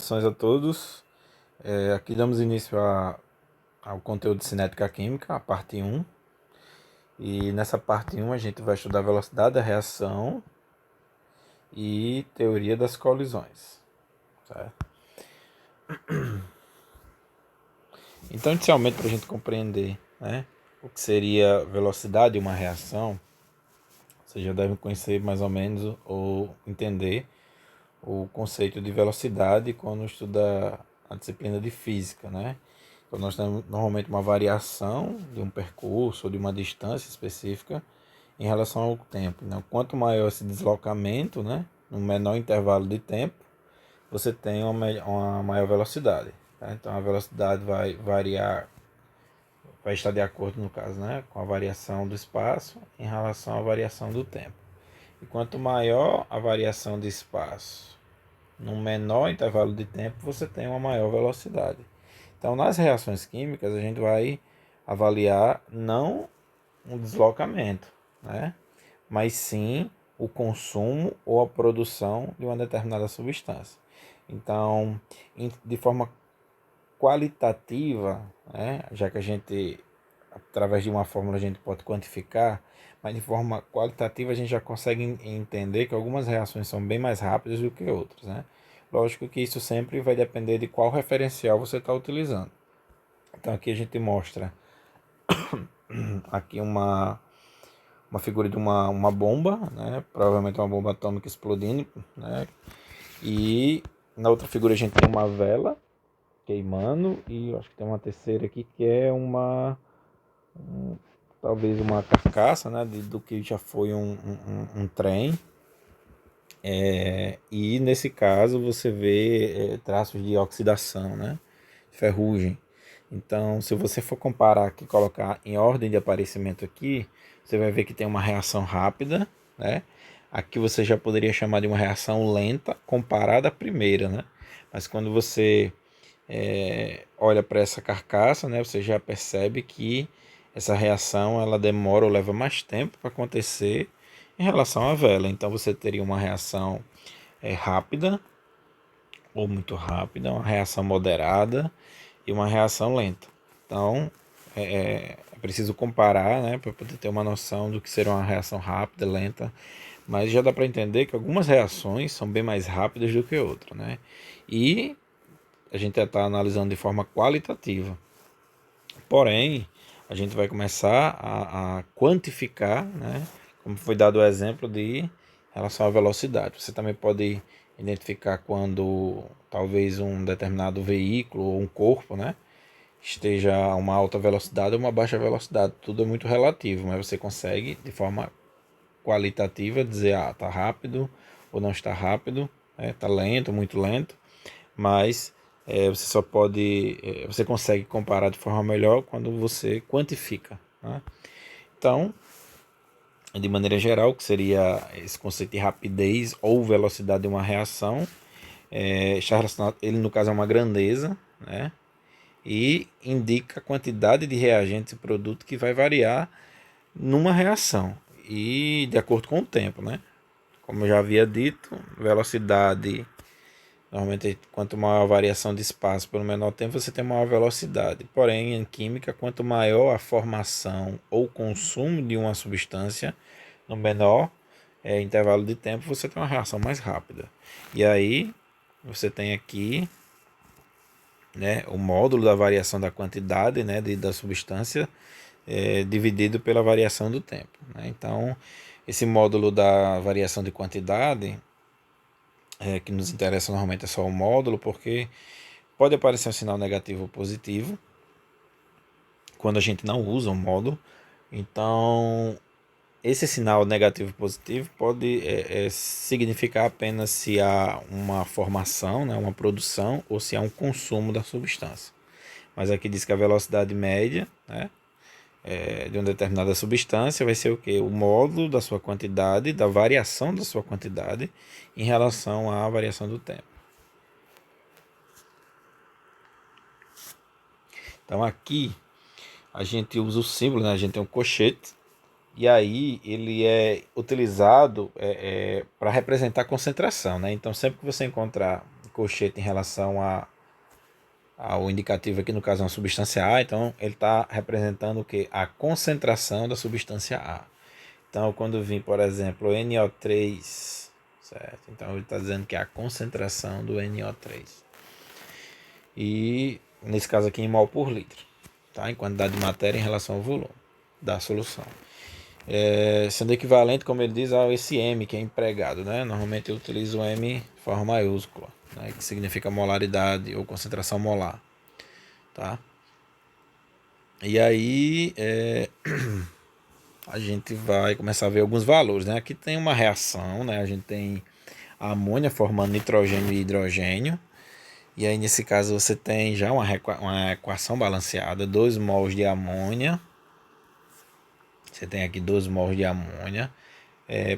Saudações a todos. Aqui damos início ao conteúdo de cinética química, a parte um. E nessa parte um a gente vai estudar a velocidade da reação e teoria das colisões. Certo? Então, inicialmente, para a gente compreender, né, o que seria velocidade de uma reação, vocês já devem conhecer mais ou menos ou entender o conceito de velocidade quando estuda a disciplina de física, né? Então nós temos normalmente uma variação de um percurso ou de uma distância específica em relação ao tempo. Então, quanto maior esse deslocamento, né, no menor intervalo de tempo, você tem uma maior velocidade. Tá? Então a velocidade vai variar, vai estar de acordo, no caso, né, com a variação do espaço em relação à variação do tempo. E quanto maior a variação de espaço num menor intervalo de tempo, você tem uma maior velocidade. Então, nas reações químicas, a gente vai avaliar não um deslocamento, né? Mas sim o consumo ou a produção de uma determinada substância. Então, de forma qualitativa, né? Já que a gente, através de uma fórmula, a gente pode quantificar, mas de forma qualitativa a gente já consegue entender que algumas reações são bem mais rápidas do que outras, né? Lógico que isso sempre vai depender de qual referencial você está utilizando. Então aqui a gente mostra aqui uma figura de uma bomba, né? Provavelmente uma bomba atômica explodindo, né? E na outra figura a gente tem uma vela queimando e acho que tem uma terceira aqui que é talvez uma carcaça, né? Do que já foi um trem. E nesse caso você vê traços de oxidação, né? Ferrugem. Então, se você for comparar aqui, colocar em ordem de aparecimento aqui, você vai ver que tem uma reação rápida, né? Aqui você já poderia chamar de uma reação lenta comparada à primeira, né? Mas quando você olha para essa carcaça, né, você já percebe que essa reação ela demora ou leva mais tempo para acontecer em relação à vela. Então você teria uma reação rápida ou muito rápida, uma reação moderada e uma reação lenta. Então, é preciso comparar, né, para poder ter uma noção do que será uma reação rápida, lenta, mas já dá para entender que algumas reações são bem mais rápidas do que outras, né? E a gente está analisando de forma qualitativa. Porém, a gente vai começar a quantificar, né, como foi dado o exemplo de relação à velocidade. Você também pode identificar quando talvez um determinado veículo ou um corpo, né, esteja a uma alta velocidade ou uma baixa velocidade. Tudo é muito relativo, mas você consegue de forma qualitativa dizer, está rápido ou não está rápido, está lento, muito lento, mas você só pode, você consegue comparar de forma melhor quando você quantifica, né? Então, de maneira geral, o que seria esse conceito de rapidez ou velocidade de uma reação, está relacionado, ele no caso é uma grandeza, né? E indica a quantidade de reagentes e produto que vai variar numa reação e de acordo com o tempo, né? Como eu já havia dito, velocidade, normalmente quanto maior a variação de espaço pelo menor tempo, você tem maior velocidade. Porém, em química, quanto maior a formação ou consumo de uma substância, no menor intervalo de tempo, você tem uma reação mais rápida. E aí, você tem aqui, né, o módulo da variação da quantidade, né, da substância dividido pela variação do tempo, né? Então, esse módulo da variação de quantidade, que nos interessa normalmente é só o módulo, porque pode aparecer um sinal negativo ou positivo quando a gente não usa o módulo. Então, esse sinal negativo e positivo pode significar apenas se há uma formação, né, uma produção, ou se há um consumo da substância. Mas aqui diz que a velocidade média, né, de uma determinada substância vai ser o que? O módulo da sua quantidade, da variação da sua quantidade em relação à variação do tempo. Então aqui a gente usa o símbolo, né? A gente tem um colchete, e aí ele é utilizado para representar a concentração, né? Então sempre que você encontrar colchete em relação ao indicativo aqui, no caso é uma substância A, então ele está representando o que? A concentração da substância A. Então, quando vir, por exemplo, o NO3, certo? Então, ele está dizendo que é a concentração do NO3. E, nesse caso aqui, em mol por litro, tá? Em quantidade de matéria em relação ao volume da solução. Sendo equivalente, como ele diz, ao esse M que é empregado, né? Normalmente eu utilizo o M de forma maiúscula, né? Que significa molaridade ou concentração molar, tá? E aí, a gente vai começar a ver alguns valores, né? Aqui tem uma reação, né? A gente tem a amônia formando nitrogênio e hidrogênio. E aí, nesse caso, você tem já uma equação balanceada, 2 mols de amônia. Você tem aqui 2 mols de amônia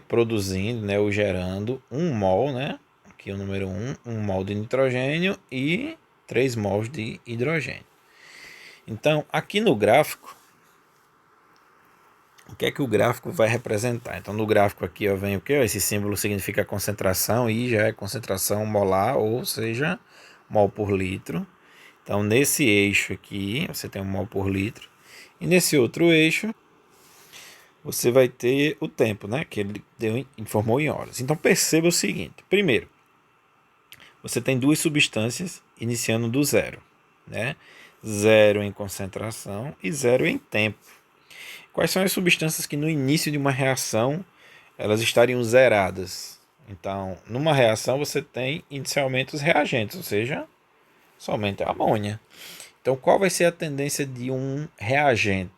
produzindo, né, ou gerando 1 mol, né? Aqui o número 1 mol de nitrogênio e 3 mols de hidrogênio. Então, aqui no gráfico, o que é que o gráfico vai representar? Então, no gráfico aqui ó, vem o que? Esse símbolo significa concentração, e já é concentração molar, ou seja, mol por litro. Então, nesse eixo aqui, você tem um mol por litro. E nesse outro eixo, você vai ter o tempo, né? Que ele informou em horas. Então, perceba o seguinte. Primeiro, você tem duas substâncias iniciando do zero, né? Zero em concentração e zero em tempo. Quais são as substâncias que no início de uma reação elas estariam zeradas? Então, numa reação você tem inicialmente os reagentes, ou seja, somente a amônia. Então, qual vai ser a tendência de um reagente?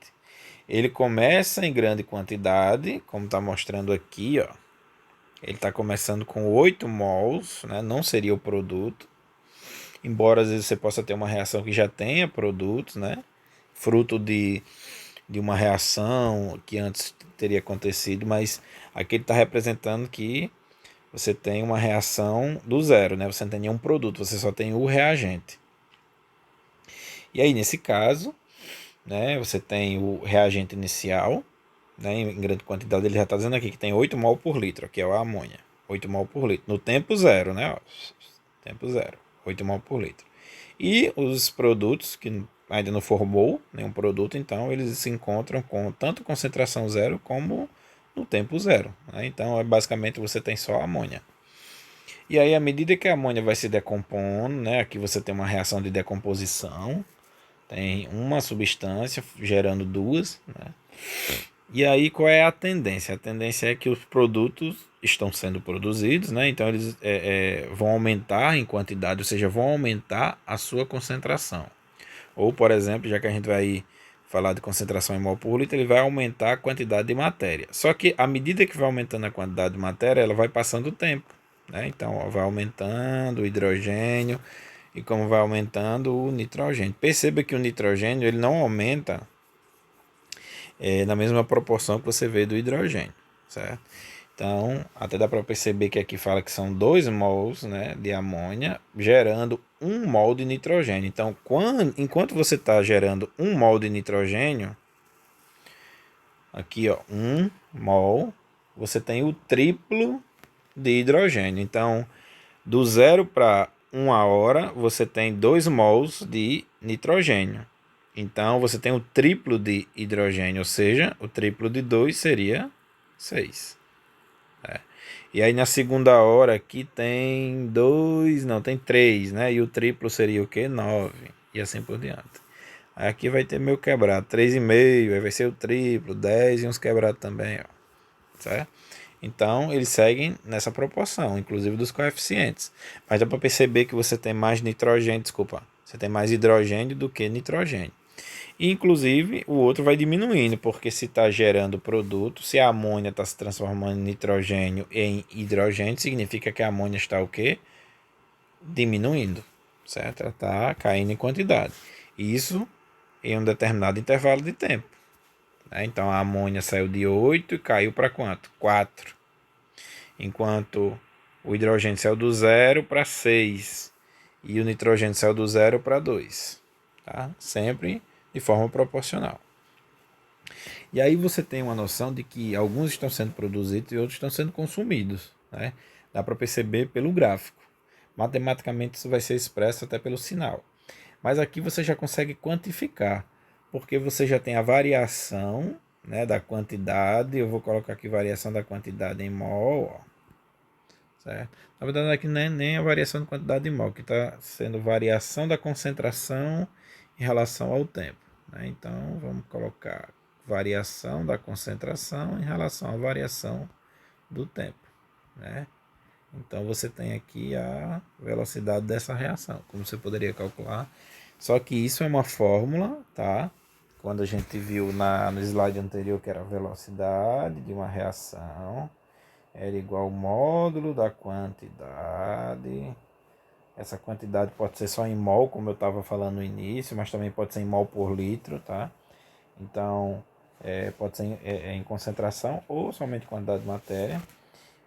Ele começa em grande quantidade, como está mostrando aqui, ó. Ele está começando com 8 mols, né? Não seria o produto. Embora às vezes você possa ter uma reação que já tenha produtos, né? Fruto de uma reação que antes teria acontecido, mas aqui ele está representando que você tem uma reação do zero, né? Você não tem nenhum produto, você só tem o reagente. E aí, nesse caso, né, você tem o reagente inicial, né, em grande quantidade, ele já está dizendo aqui que tem 8 mol por litro, que é a amônia. 8 mol por litro. No tempo zero, né? Ó, tempo zero. 8 mol por litro. E os produtos que ainda não formou nenhum produto, então eles se encontram com tanto concentração zero como no tempo zero, né? Então, basicamente, você tem só amônia. E aí, à medida que a amônia vai se decompondo, né, aqui você tem uma reação de decomposição, tem uma substância gerando duas, né? E aí, qual é a tendência? A tendência é que os produtos estão sendo produzidos, né? Então, eles vão aumentar em quantidade, ou seja, vão aumentar a sua concentração. Ou, por exemplo, já que a gente vai falar de concentração em mol por litro, ele vai aumentar a quantidade de matéria. Só que, à medida que vai aumentando a quantidade de matéria, ela vai passando o tempo, né? Então, ó, vai aumentando o hidrogênio e como vai aumentando o nitrogênio. Perceba que o nitrogênio ele não aumenta na mesma proporção que você vê do hidrogênio, certo? Então, até dá para perceber que aqui fala que são 2 mols, né, de amônia gerando 1 mol de nitrogênio. Então, enquanto você está gerando 1 mol de nitrogênio, aqui ó, 1 mol, você tem o triplo de hidrogênio. Então, do 0 para 1 hora, você tem 2 mols de nitrogênio. Então, você tem o triplo de hidrogênio, ou seja, o triplo de 2 seria 6. E aí, na segunda hora, aqui tem 2, não, tem 3, né? E o triplo seria o quê? 9. E assim por diante. Aí aqui vai ter meio quebrado, 3,5, aí vai ser o triplo, 10 e uns quebrados também, ó. Certo? Então, eles seguem nessa proporção, inclusive dos coeficientes. Mas dá para perceber que você tem mais nitrogênio, desculpa, você tem mais hidrogênio do que nitrogênio. E, inclusive, o outro vai diminuindo, porque se está gerando produto, se a amônia está se transformando em nitrogênio em hidrogênio, significa que a amônia está o quê? Diminuindo, certo? Ela está caindo em quantidade. Isso em um determinado intervalo de tempo. Então, a amônia saiu de 8 e caiu para quanto? 4. Enquanto o hidrogênio saiu do 0 para 6 e o nitrogênio saiu do 0 para 2. Tá? Sempre de forma proporcional. E aí você tem uma noção de que alguns estão sendo produzidos e outros estão sendo consumidos, né? Dá para perceber pelo gráfico. matematicamente isso vai ser expresso até pelo sinal. Mas aqui você já consegue quantificar, porque você já tem a variação, né, da quantidade. Eu vou colocar aqui variação da quantidade em mol, ó, certo? Na verdade aqui não é nem a variação de quantidade em mol, que está sendo variação da concentração em relação ao tempo, né? Então vamos colocar variação da concentração em relação à variação do tempo, né? Então você tem aqui a velocidade dessa reação, como você poderia calcular. Só que isso é uma fórmula, tá? Quando a gente viu no slide anterior que era a velocidade de uma reação, era igual ao módulo da quantidade. Essa quantidade pode ser só em mol, como eu estava falando no início, mas também pode ser em mol por litro, tá? Então, pode ser em concentração ou somente quantidade de matéria.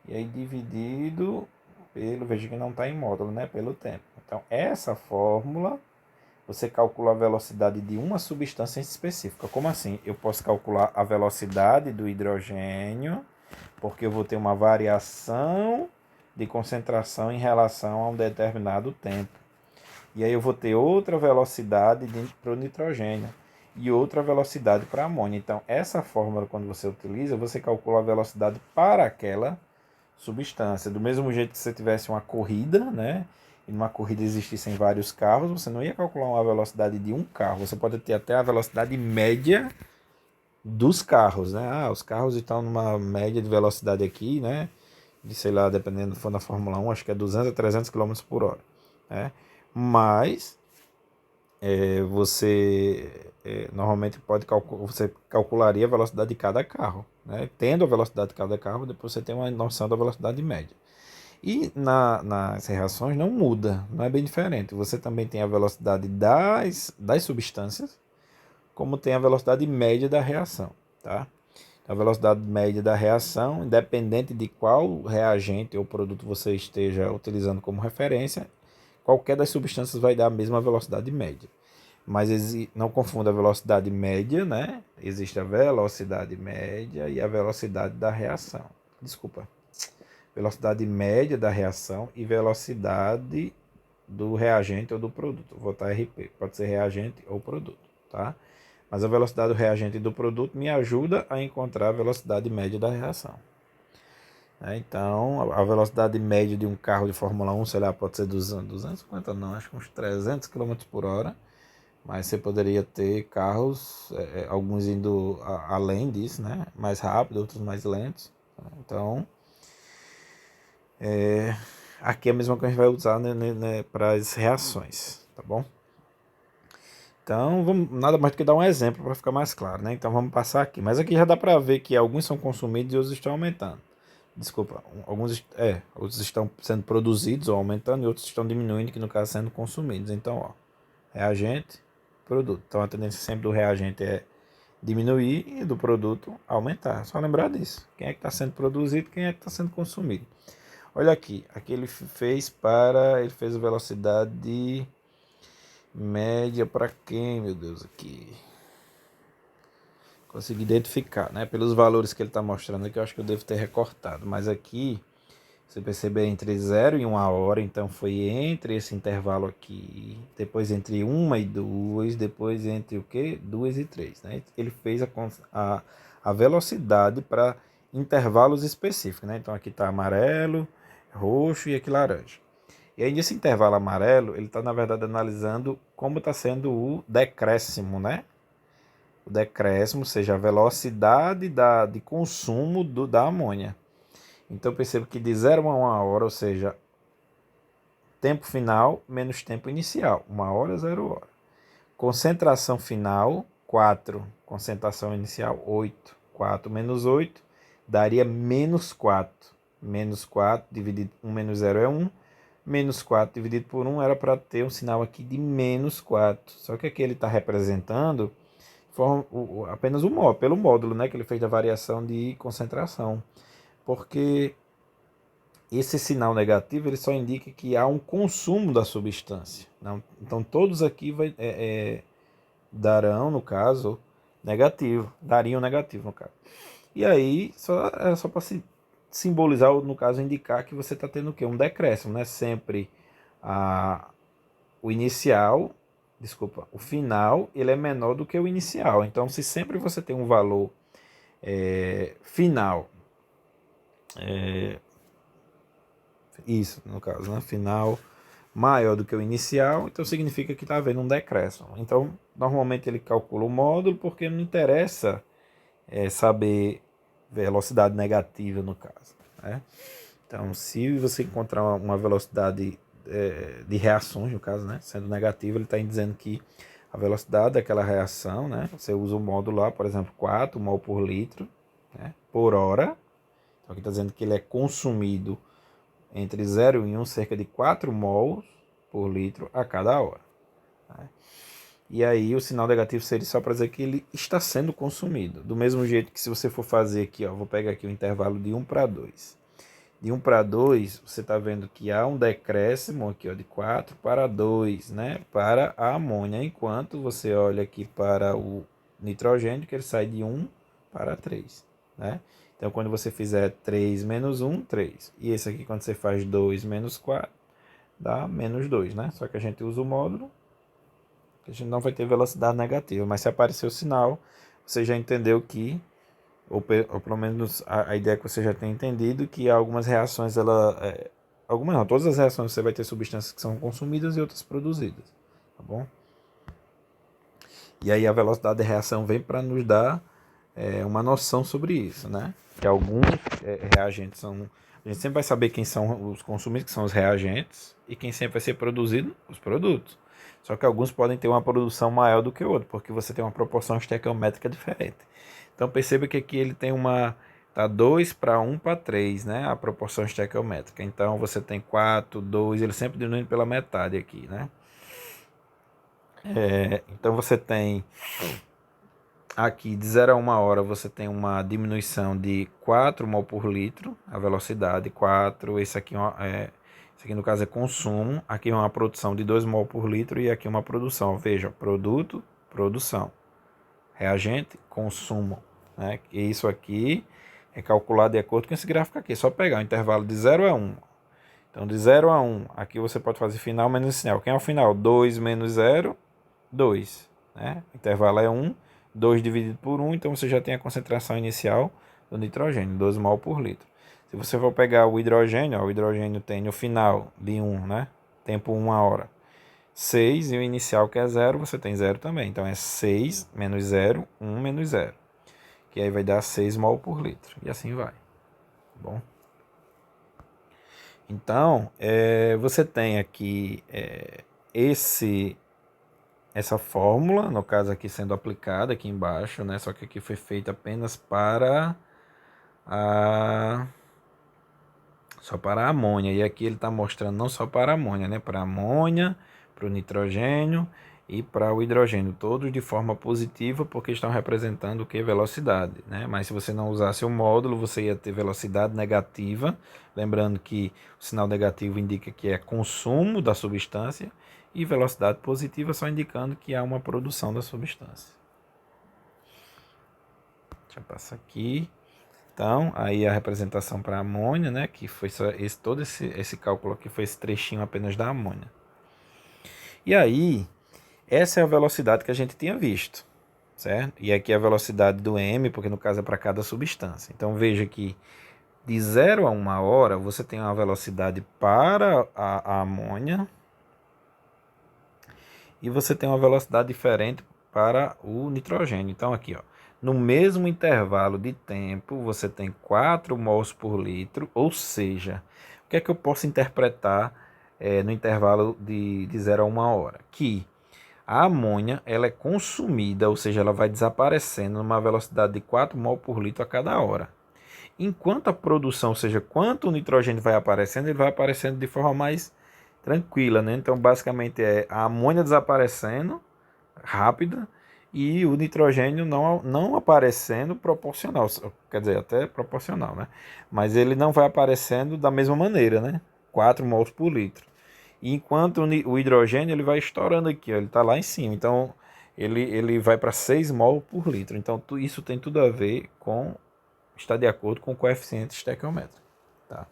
E aí dividido pelo, veja que não está em módulo, né? Pelo tempo. Então, essa fórmula, você calcula a velocidade de uma substância específica. Como assim? Eu posso calcular a velocidade do hidrogênio, porque eu vou ter uma variação de concentração em relação a um determinado tempo. E aí eu vou ter outra velocidade para o nitrogênio e outra velocidade para a amônia. Então, essa fórmula, quando você utiliza, você calcula a velocidade para aquela substância. Do mesmo jeito que se você tivesse uma corrida, né? E numa corrida existissem vários carros, você não ia calcular uma velocidade de um carro. Você pode ter até a velocidade média dos carros, né? Ah, os carros estão numa média de velocidade aqui, né? De, sei lá, dependendo se for na Fórmula 1, acho que é 200 a 300 km por hora, né? Mas normalmente você calcularia a velocidade de cada carro, né? Tendo a velocidade de cada carro, depois você tem uma noção da velocidade média. E nas reações não muda, não é bem diferente. Você também tem a velocidade das substâncias, como tem a velocidade média da reação, tá? A velocidade média da reação, independente de qual reagente ou produto você esteja utilizando como referência, qualquer das substâncias vai dar a mesma velocidade média. Mas não confunda a velocidade média, né? Existe a velocidade média e a velocidade da reação. Desculpa. Velocidade média da reação e velocidade do reagente ou do produto. Vou botar RP. Pode ser reagente ou produto, tá? Mas a velocidade do reagente e do produto me ajuda a encontrar a velocidade média da reação. Então, a velocidade média de um carro de Fórmula 1, sei lá, pode ser 250 não, acho que uns 300 km por hora. Mas você poderia ter carros, alguns indo além disso, né? Mais rápido, outros mais lentos. Então, aqui é a mesma coisa que a gente vai usar, né, para as reações, tá bom? Então, nada mais do que dar um exemplo para ficar mais claro, né? Então, vamos passar aqui. Mas aqui já dá para ver que alguns são consumidos e outros estão aumentando. Desculpa, outros estão sendo produzidos ou aumentando e outros estão diminuindo, que no caso sendo consumidos. Então, ó, reagente, produto. Então, a tendência sempre do reagente é diminuir e do produto aumentar. Só lembrar disso. Quem é que está sendo produzido, quem é que está sendo consumido. Olha aqui ele fez a velocidade média para quem, meu Deus, aqui. Consegui identificar, né? Pelos valores que ele está mostrando aqui, eu acho que eu devo ter recortado. Mas aqui, você percebe, entre 0 e 1 hora, então foi entre esse intervalo aqui, depois entre 1 e 2, depois entre o quê? 2 e 3, né? Ele fez a velocidade para intervalos específicos, né? Então aqui está amarelo, roxo e aqui laranja. E aí nesse intervalo amarelo, ele está na verdade analisando como está sendo o decréscimo, né? O decréscimo, ou seja, a velocidade de consumo da amônia. Então eu percebo que de 0 a 1 hora, ou seja, tempo final menos tempo inicial, 1 hora, 0 hora. Concentração final, 4. Concentração inicial, 8. 4 menos 8 daria menos 4. Menos 4 dividido por 1 menos 0 é 1. Menos 4 dividido por 1 era para ter um sinal aqui de menos 4. Só que aqui ele está representando apenas pelo módulo, né, que ele fez da variação de concentração. Porque esse sinal negativo ele só indica que há um consumo da substância. Não? Então todos aqui darão, no caso, negativo. Dariam negativo, no caso. E aí é só para simbolizar, no caso, indicar que você está tendo o quê? Um decréscimo, né? Sempre a, o inicial, desculpa, o final, ele é menor do que o inicial. Então, se sempre você tem um valor final, isso no caso, né, final maior do que o inicial, então significa que está havendo um decréscimo. Então, normalmente ele calcula o módulo porque não interessa saber velocidade negativa no caso, né? Então, se você encontrar uma velocidade de reações, no caso, né, sendo negativa, ele está dizendo que a velocidade daquela reação, né, você usa o módulo lá, por exemplo, 4 mol por litro, né, por hora. Então, aqui está dizendo que ele é consumido entre 0 e 1, cerca de 4 mols por litro a cada hora, né? E aí o sinal negativo seria só para dizer que ele está sendo consumido. Do mesmo jeito que se você for fazer aqui, ó, vou pegar aqui o intervalo de 1 para 2. De 1 para 2, você está vendo que há um decréscimo aqui, ó, de 4 para 2, né, para a amônia, enquanto você olha aqui para o nitrogênio, que ele sai de 1 para 3, né? Então, quando você fizer 3 menos 1, 3. E esse aqui, quando você faz 2 menos 4, dá menos 2, né? Só que a gente usa o módulo, que a gente não vai ter velocidade negativa. Mas se aparecer o sinal, você já entendeu que, ou pelo menos a ideia que você já tem entendido, que algumas reações, algumas não, todas as reações você vai ter substâncias que são consumidas e outras produzidas, tá bom? E aí a velocidade de reação vem para nos dar uma noção sobre isso, né? Que alguns reagentes são... A gente sempre vai saber quem são os consumidos, que são os reagentes, e quem sempre vai ser produzido, os produtos. Só que alguns podem ter uma produção maior do que o outro, porque você tem uma proporção estequiométrica diferente. Então perceba que aqui ele tem uma... Tá 2 para 1 para 3, né? A proporção estequiométrica. Então você tem 4, 2, ele sempre diminuindo pela metade aqui, né? Então você tem aqui de 0 a 1 hora você tem uma diminuição de 4 mol por litro, a velocidade 4, esse aqui no caso é consumo, aqui é uma produção de 2 mol por litro e aqui uma produção, veja, produto, produção, reagente, consumo, né? E isso aqui é calculado de acordo com esse gráfico aqui, é só pegar o intervalo de 0 a 1. Então de 0 a 1, aqui você pode fazer final menos sinal. Quem é o final? 2 menos 0, 2, né? O intervalo é 1, 2 dividido por 1, então você já tem a concentração inicial do nitrogênio, 12 mol por litro. Se você for pegar o hidrogênio, ó, o hidrogênio tem no final de 1, né? Tempo 1 hora, 6, e o inicial que é 0, você tem 0 também. Então é 6 menos 0, 1 menos 0. Que aí vai dar 6 mol por litro. E assim vai. Bom. Então, você tem aqui essa fórmula, no caso aqui sendo aplicada aqui embaixo, né? Só que aqui foi feita apenas para a só para a amônia. E aqui ele está mostrando não só para a amônia, né? Para a amônia, para o nitrogênio e para o hidrogênio, todos de forma positiva, porque estão representando o que? Velocidade, né? Mas se você não usasse o módulo, você ia ter velocidade negativa, lembrando que o sinal negativo indica que é consumo da substância, e velocidade positiva só indicando que há uma produção da substância. Deixa eu passar aqui. Então, aí a representação para a amônia, né, que foi só todo esse cálculo aqui, foi esse trechinho apenas da amônia. E aí, essa é a velocidade que a gente tinha visto, certo? E aqui é a velocidade do m, porque no caso é para cada substância. Então, veja que de 0 a 1 hora, você tem uma velocidade para a amônia e você tem uma velocidade diferente para o nitrogênio. Então, aqui, ó, no mesmo intervalo de tempo, você tem 4 mols por litro, ou seja, o que é que eu posso interpretar no intervalo de 0 a 1 hora? Que a amônia ela é consumida, ou seja, ela vai desaparecendo numa velocidade de 4 mol por litro a cada hora. Enquanto a produção, ou seja, quanto o nitrogênio vai aparecendo, ele vai aparecendo de forma mais tranquila, né? Então, basicamente é a amônia desaparecendo rápida e o nitrogênio não aparecendo proporcional, quer dizer, até proporcional, né? Mas ele não vai aparecendo da mesma maneira, né? 4 mols por litro. E enquanto o hidrogênio ele vai estourando aqui, ó, ele está lá em cima, então ele vai para 6 mol por litro. Então isso tem tudo a ver com, está de acordo com o coeficiente estequiométrico, tá?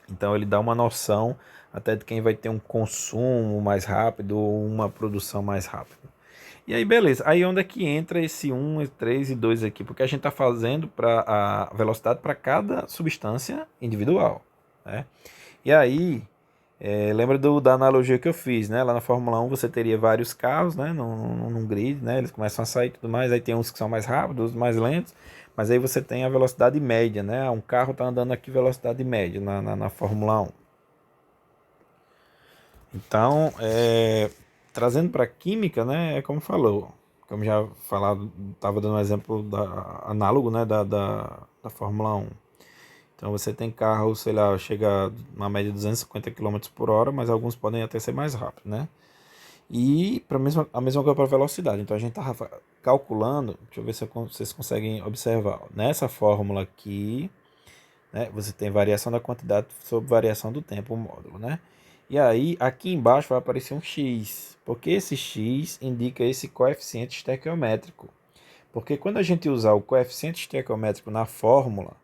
Então ele dá uma noção até de quem vai ter um consumo mais rápido ou uma produção mais rápida. E aí, beleza. Aí onde é que entra esse 1, 3 e 2 aqui? Porque a gente está fazendo para a velocidade para cada substância individual, né? E aí, lembra da analogia que eu fiz, né? Lá na Fórmula 1 você teria vários carros, né? Num grid, né? Eles começam a sair e tudo mais. Aí tem uns que são mais rápidos, outros mais lentos. Mas aí você tem a velocidade média, né? Um carro está andando aqui velocidade média na Fórmula 1. Então, trazendo para a química, né? É como falou. Como já falado, estava dando um exemplo análogo, né? Da Fórmula 1. Então você tem carro, sei lá, chega na média de 250 km por hora, mas alguns podem até ser mais rápidos, né? E a mesma coisa para a velocidade. Então a gente estava calculando, deixa eu ver se vocês conseguem observar. Nessa fórmula aqui, né, você tem variação da quantidade sobre variação do tempo, o módulo, né? E aí, aqui embaixo vai aparecer um x, porque esse x indica esse coeficiente estequiométrico. Porque quando a gente usar o coeficiente estequiométrico na fórmula,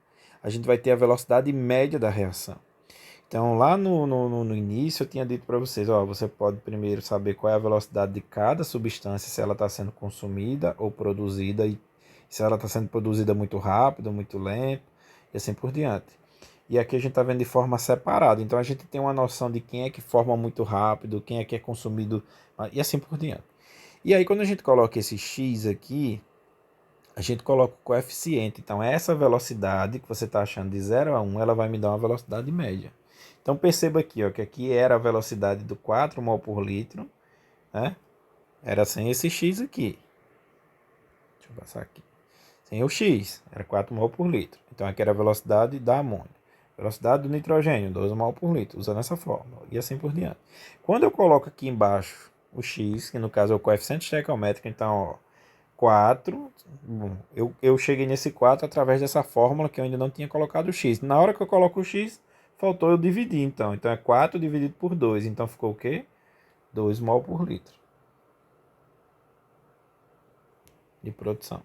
a gente vai ter a velocidade média da reação. Então, lá no início, eu tinha dito para vocês, ó, você pode primeiro saber qual é a velocidade de cada substância, se ela está sendo consumida ou produzida, e se ela está sendo produzida muito rápido, muito lento, e assim por diante. E aqui a gente está vendo de forma separada, então a gente tem uma noção de quem é que forma muito rápido, quem é que é consumido, e assim por diante. E aí, quando a gente coloca esse x aqui, a gente coloca o coeficiente. Então, essa velocidade que você está achando de 0 a 1, ela vai me dar uma velocidade média. Então, perceba aqui, ó, que aqui era a velocidade do 4 mol por litro, né? Era sem esse x aqui. Deixa eu passar aqui. Sem o x, era 4 mol por litro. Então, aqui era a velocidade da amônia. Velocidade do nitrogênio, 12 mol por litro, usando essa fórmula. E assim por diante. Quando eu coloco aqui embaixo o x, que no caso é o coeficiente estequiométrico, então, ó, 4. Bom, eu cheguei nesse 4 através dessa fórmula que eu ainda não tinha colocado o x. Na hora que eu coloco o x, faltou eu dividir, então. Então é 4 dividido por 2. Então ficou o quê? 2 mol por litro de produção.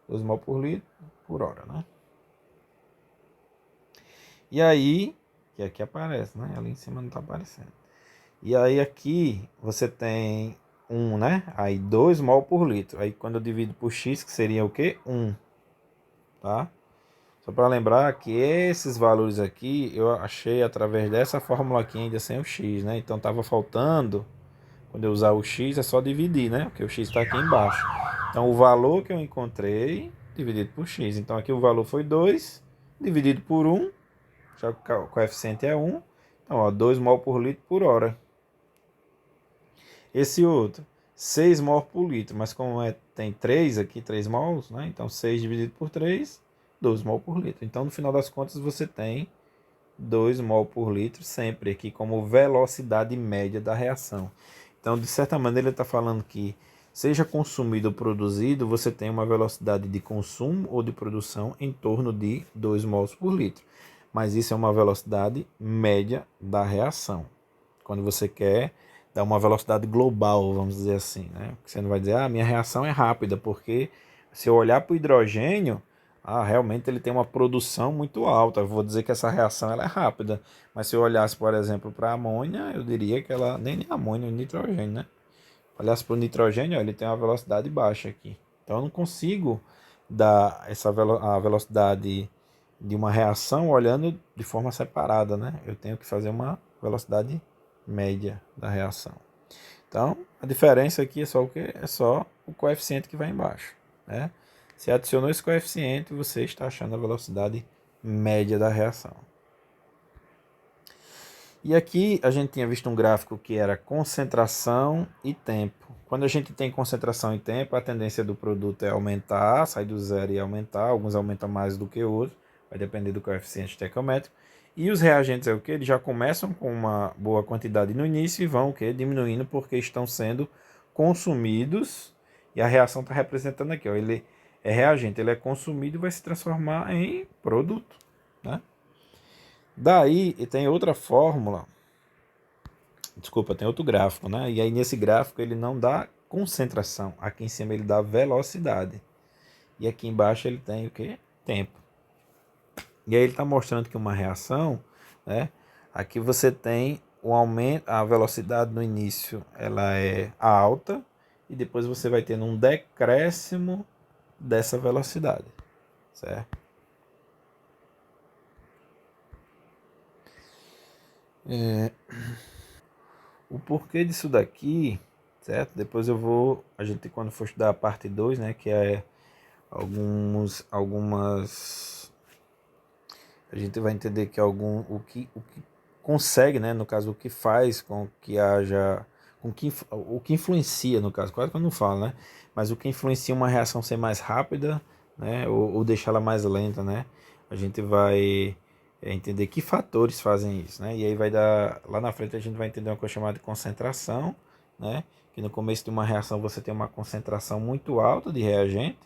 2 mol por litro por hora, né? E aí, que aqui aparece, né? Ali em cima não está aparecendo. E aí aqui você tem 1, né? Aí 2 mol por litro. Aí quando eu divido por x, que seria o quê? 1, tá? Só para lembrar que esses valores aqui eu achei através dessa fórmula aqui ainda sem o x, né? Então estava faltando, quando eu usar o x é só dividir, né? Porque o x está aqui embaixo. Então o valor que eu encontrei dividido por x. Então aqui o valor foi 2 dividido por 1, já que o coeficiente é 1. Então, ó, 2 mol por litro por hora. Esse outro, 6 mol por litro, mas como tem 3 aqui, 3 mols, né? Então 6 dividido por 3, 12 mol por litro. Então no final das contas você tem 2 mol por litro sempre aqui como velocidade média da reação. Então de certa maneira ele está falando que seja consumido ou produzido, você tem uma velocidade de consumo ou de produção em torno de 2 mols por litro. Mas isso é uma velocidade média da reação. Quando você quer dar uma velocidade global, vamos dizer assim, né? Você não vai dizer, minha reação é rápida, porque se eu olhar para o hidrogênio, realmente ele tem uma produção muito alta. Eu vou dizer que essa reação ela é rápida. Mas se eu olhasse, por exemplo, para a amônia, eu diria que ela, nem amônia, nem nitrogênio, né? Olhasse para o nitrogênio, ele tem uma velocidade baixa aqui. Então eu não consigo dar a velocidade de uma reação olhando de forma separada, né? Eu tenho que fazer uma velocidade média da reação. Então, a diferença aqui é só o que? É só o coeficiente que vai embaixo, né? Se adicionou esse coeficiente, você está achando a velocidade média da reação. E aqui a gente tinha visto um gráfico que era concentração e tempo. Quando a gente tem concentração e tempo, a tendência do produto é aumentar, sair do zero e aumentar. Alguns aumentam mais do que outros, vai depender do coeficiente estequiométrico. E os reagentes é o que? Eles já começam com uma boa quantidade no início e vão o que? Diminuindo porque estão sendo consumidos. E a reação está representando aqui, ó, ele é reagente, ele é consumido e vai se transformar em produto, né? Daí tem outra fórmula, desculpa, tem outro gráfico, né? E aí nesse gráfico ele não dá concentração, aqui em cima ele dá velocidade. E aqui embaixo ele tem o que? Tempo. E aí ele está mostrando que uma reação, né? Aqui você tem o aumento, a velocidade no início ela é alta e depois você vai tendo um decréscimo dessa velocidade, certo? O porquê disso daqui, certo? Depois a gente quando for estudar a parte 2, né, que é algumas, a gente vai entender que o que consegue, né, no caso, o que faz com que haja, o que influencia, no caso, quase que eu não falo, né, mas o que influencia uma reação ser mais rápida, né, ou deixá-la mais lenta, né, a gente vai entender que fatores fazem isso, né, e aí vai dar, lá na frente a gente vai entender uma coisa chamada de concentração, né, que no começo de uma reação você tem uma concentração muito alta de reagente,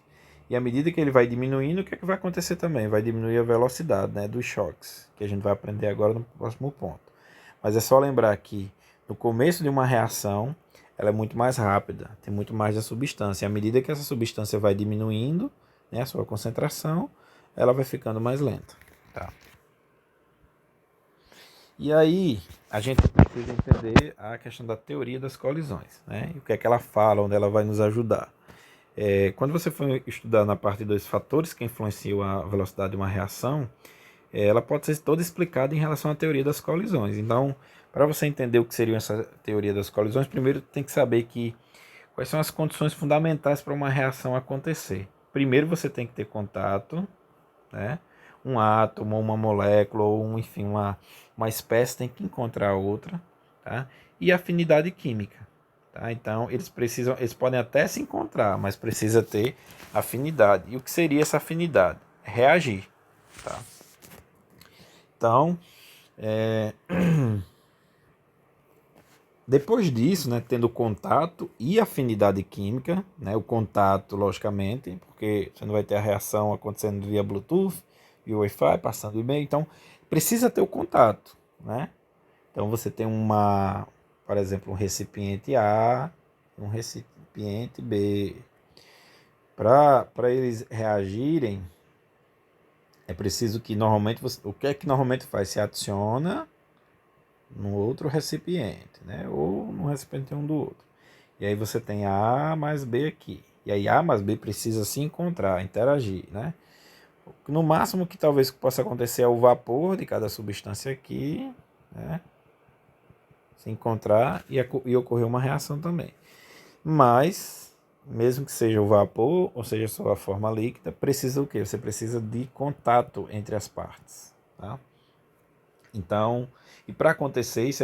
e à medida que ele vai diminuindo, o que é que vai acontecer também? Vai diminuir a velocidade, né, dos choques, que a gente vai aprender agora no próximo ponto. Mas é só lembrar que no começo de uma reação, ela é muito mais rápida, tem muito mais da substância. E à medida que essa substância vai diminuindo, né, a sua concentração, ela vai ficando mais lenta. Tá? E aí, a gente precisa entender a questão da teoria das colisões, né? E o que é que ela fala, onde ela vai nos ajudar. Quando você for estudar na parte dos fatores que influenciam a velocidade de uma reação, ela pode ser toda explicada em relação à teoria das colisões. Então, para você entender o que seria essa teoria das colisões, primeiro tem que saber quais são as condições fundamentais para uma reação acontecer. Primeiro você tem que ter contato, né? Um átomo, uma molécula, ou enfim, uma espécie tem que encontrar outra, tá? E afinidade química. Tá? Então, eles podem até se encontrar, mas precisa ter afinidade. E o que seria essa afinidade? Reagir. Tá? Então, depois disso, né, tendo contato e afinidade química, né, o contato, logicamente, porque você não vai ter a reação acontecendo via Bluetooth, via Wi-Fi, passando e-mail, então precisa ter o contato, né? Então você tem por exemplo, um recipiente A, um recipiente B. Para eles reagirem, é preciso que normalmente o que é que normalmente faz? Se adiciona no outro recipiente, né? Ou no recipiente um do outro. E aí você tem A mais B aqui. E aí A mais B precisa se encontrar, interagir, né? No máximo que talvez possa acontecer é o vapor de cada substância aqui, né? Se encontrar e ocorrer uma reação também. Mas, mesmo que seja o vapor, ou seja, só a forma líquida, precisa o quê? Você precisa de contato entre as partes, tá? Então, e para acontecer isso,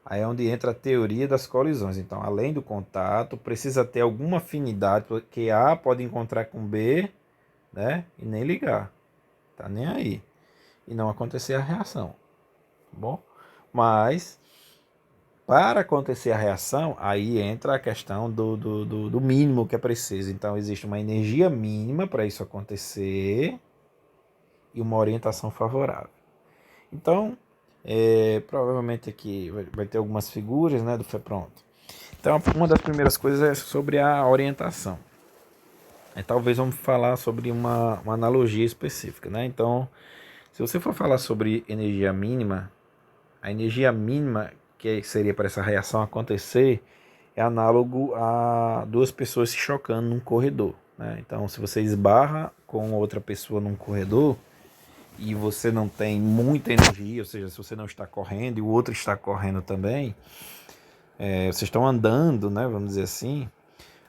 aí é onde entra a teoria das colisões. Então, além do contato, precisa ter alguma afinidade, porque A pode encontrar com B, né? E nem ligar, tá nem aí. E não acontecer a reação, tá bom? Mas, para acontecer a reação, aí entra a questão do mínimo que é preciso. Então, existe uma energia mínima para isso acontecer e uma orientação favorável. Então, provavelmente aqui vai ter algumas figuras, né, do pronto. Então, uma das primeiras coisas é sobre a orientação. Talvez vamos falar sobre uma analogia específica, né? Então, se você for falar sobre energia mínima, a energia mínima que seria para essa reação acontecer é análogo a duas pessoas se chocando num corredor, né? Então, se você esbarra com outra pessoa num corredor, e você não tem muita energia, ou seja, se você não está correndo e o outro está correndo também, vocês estão andando, né, vamos dizer assim,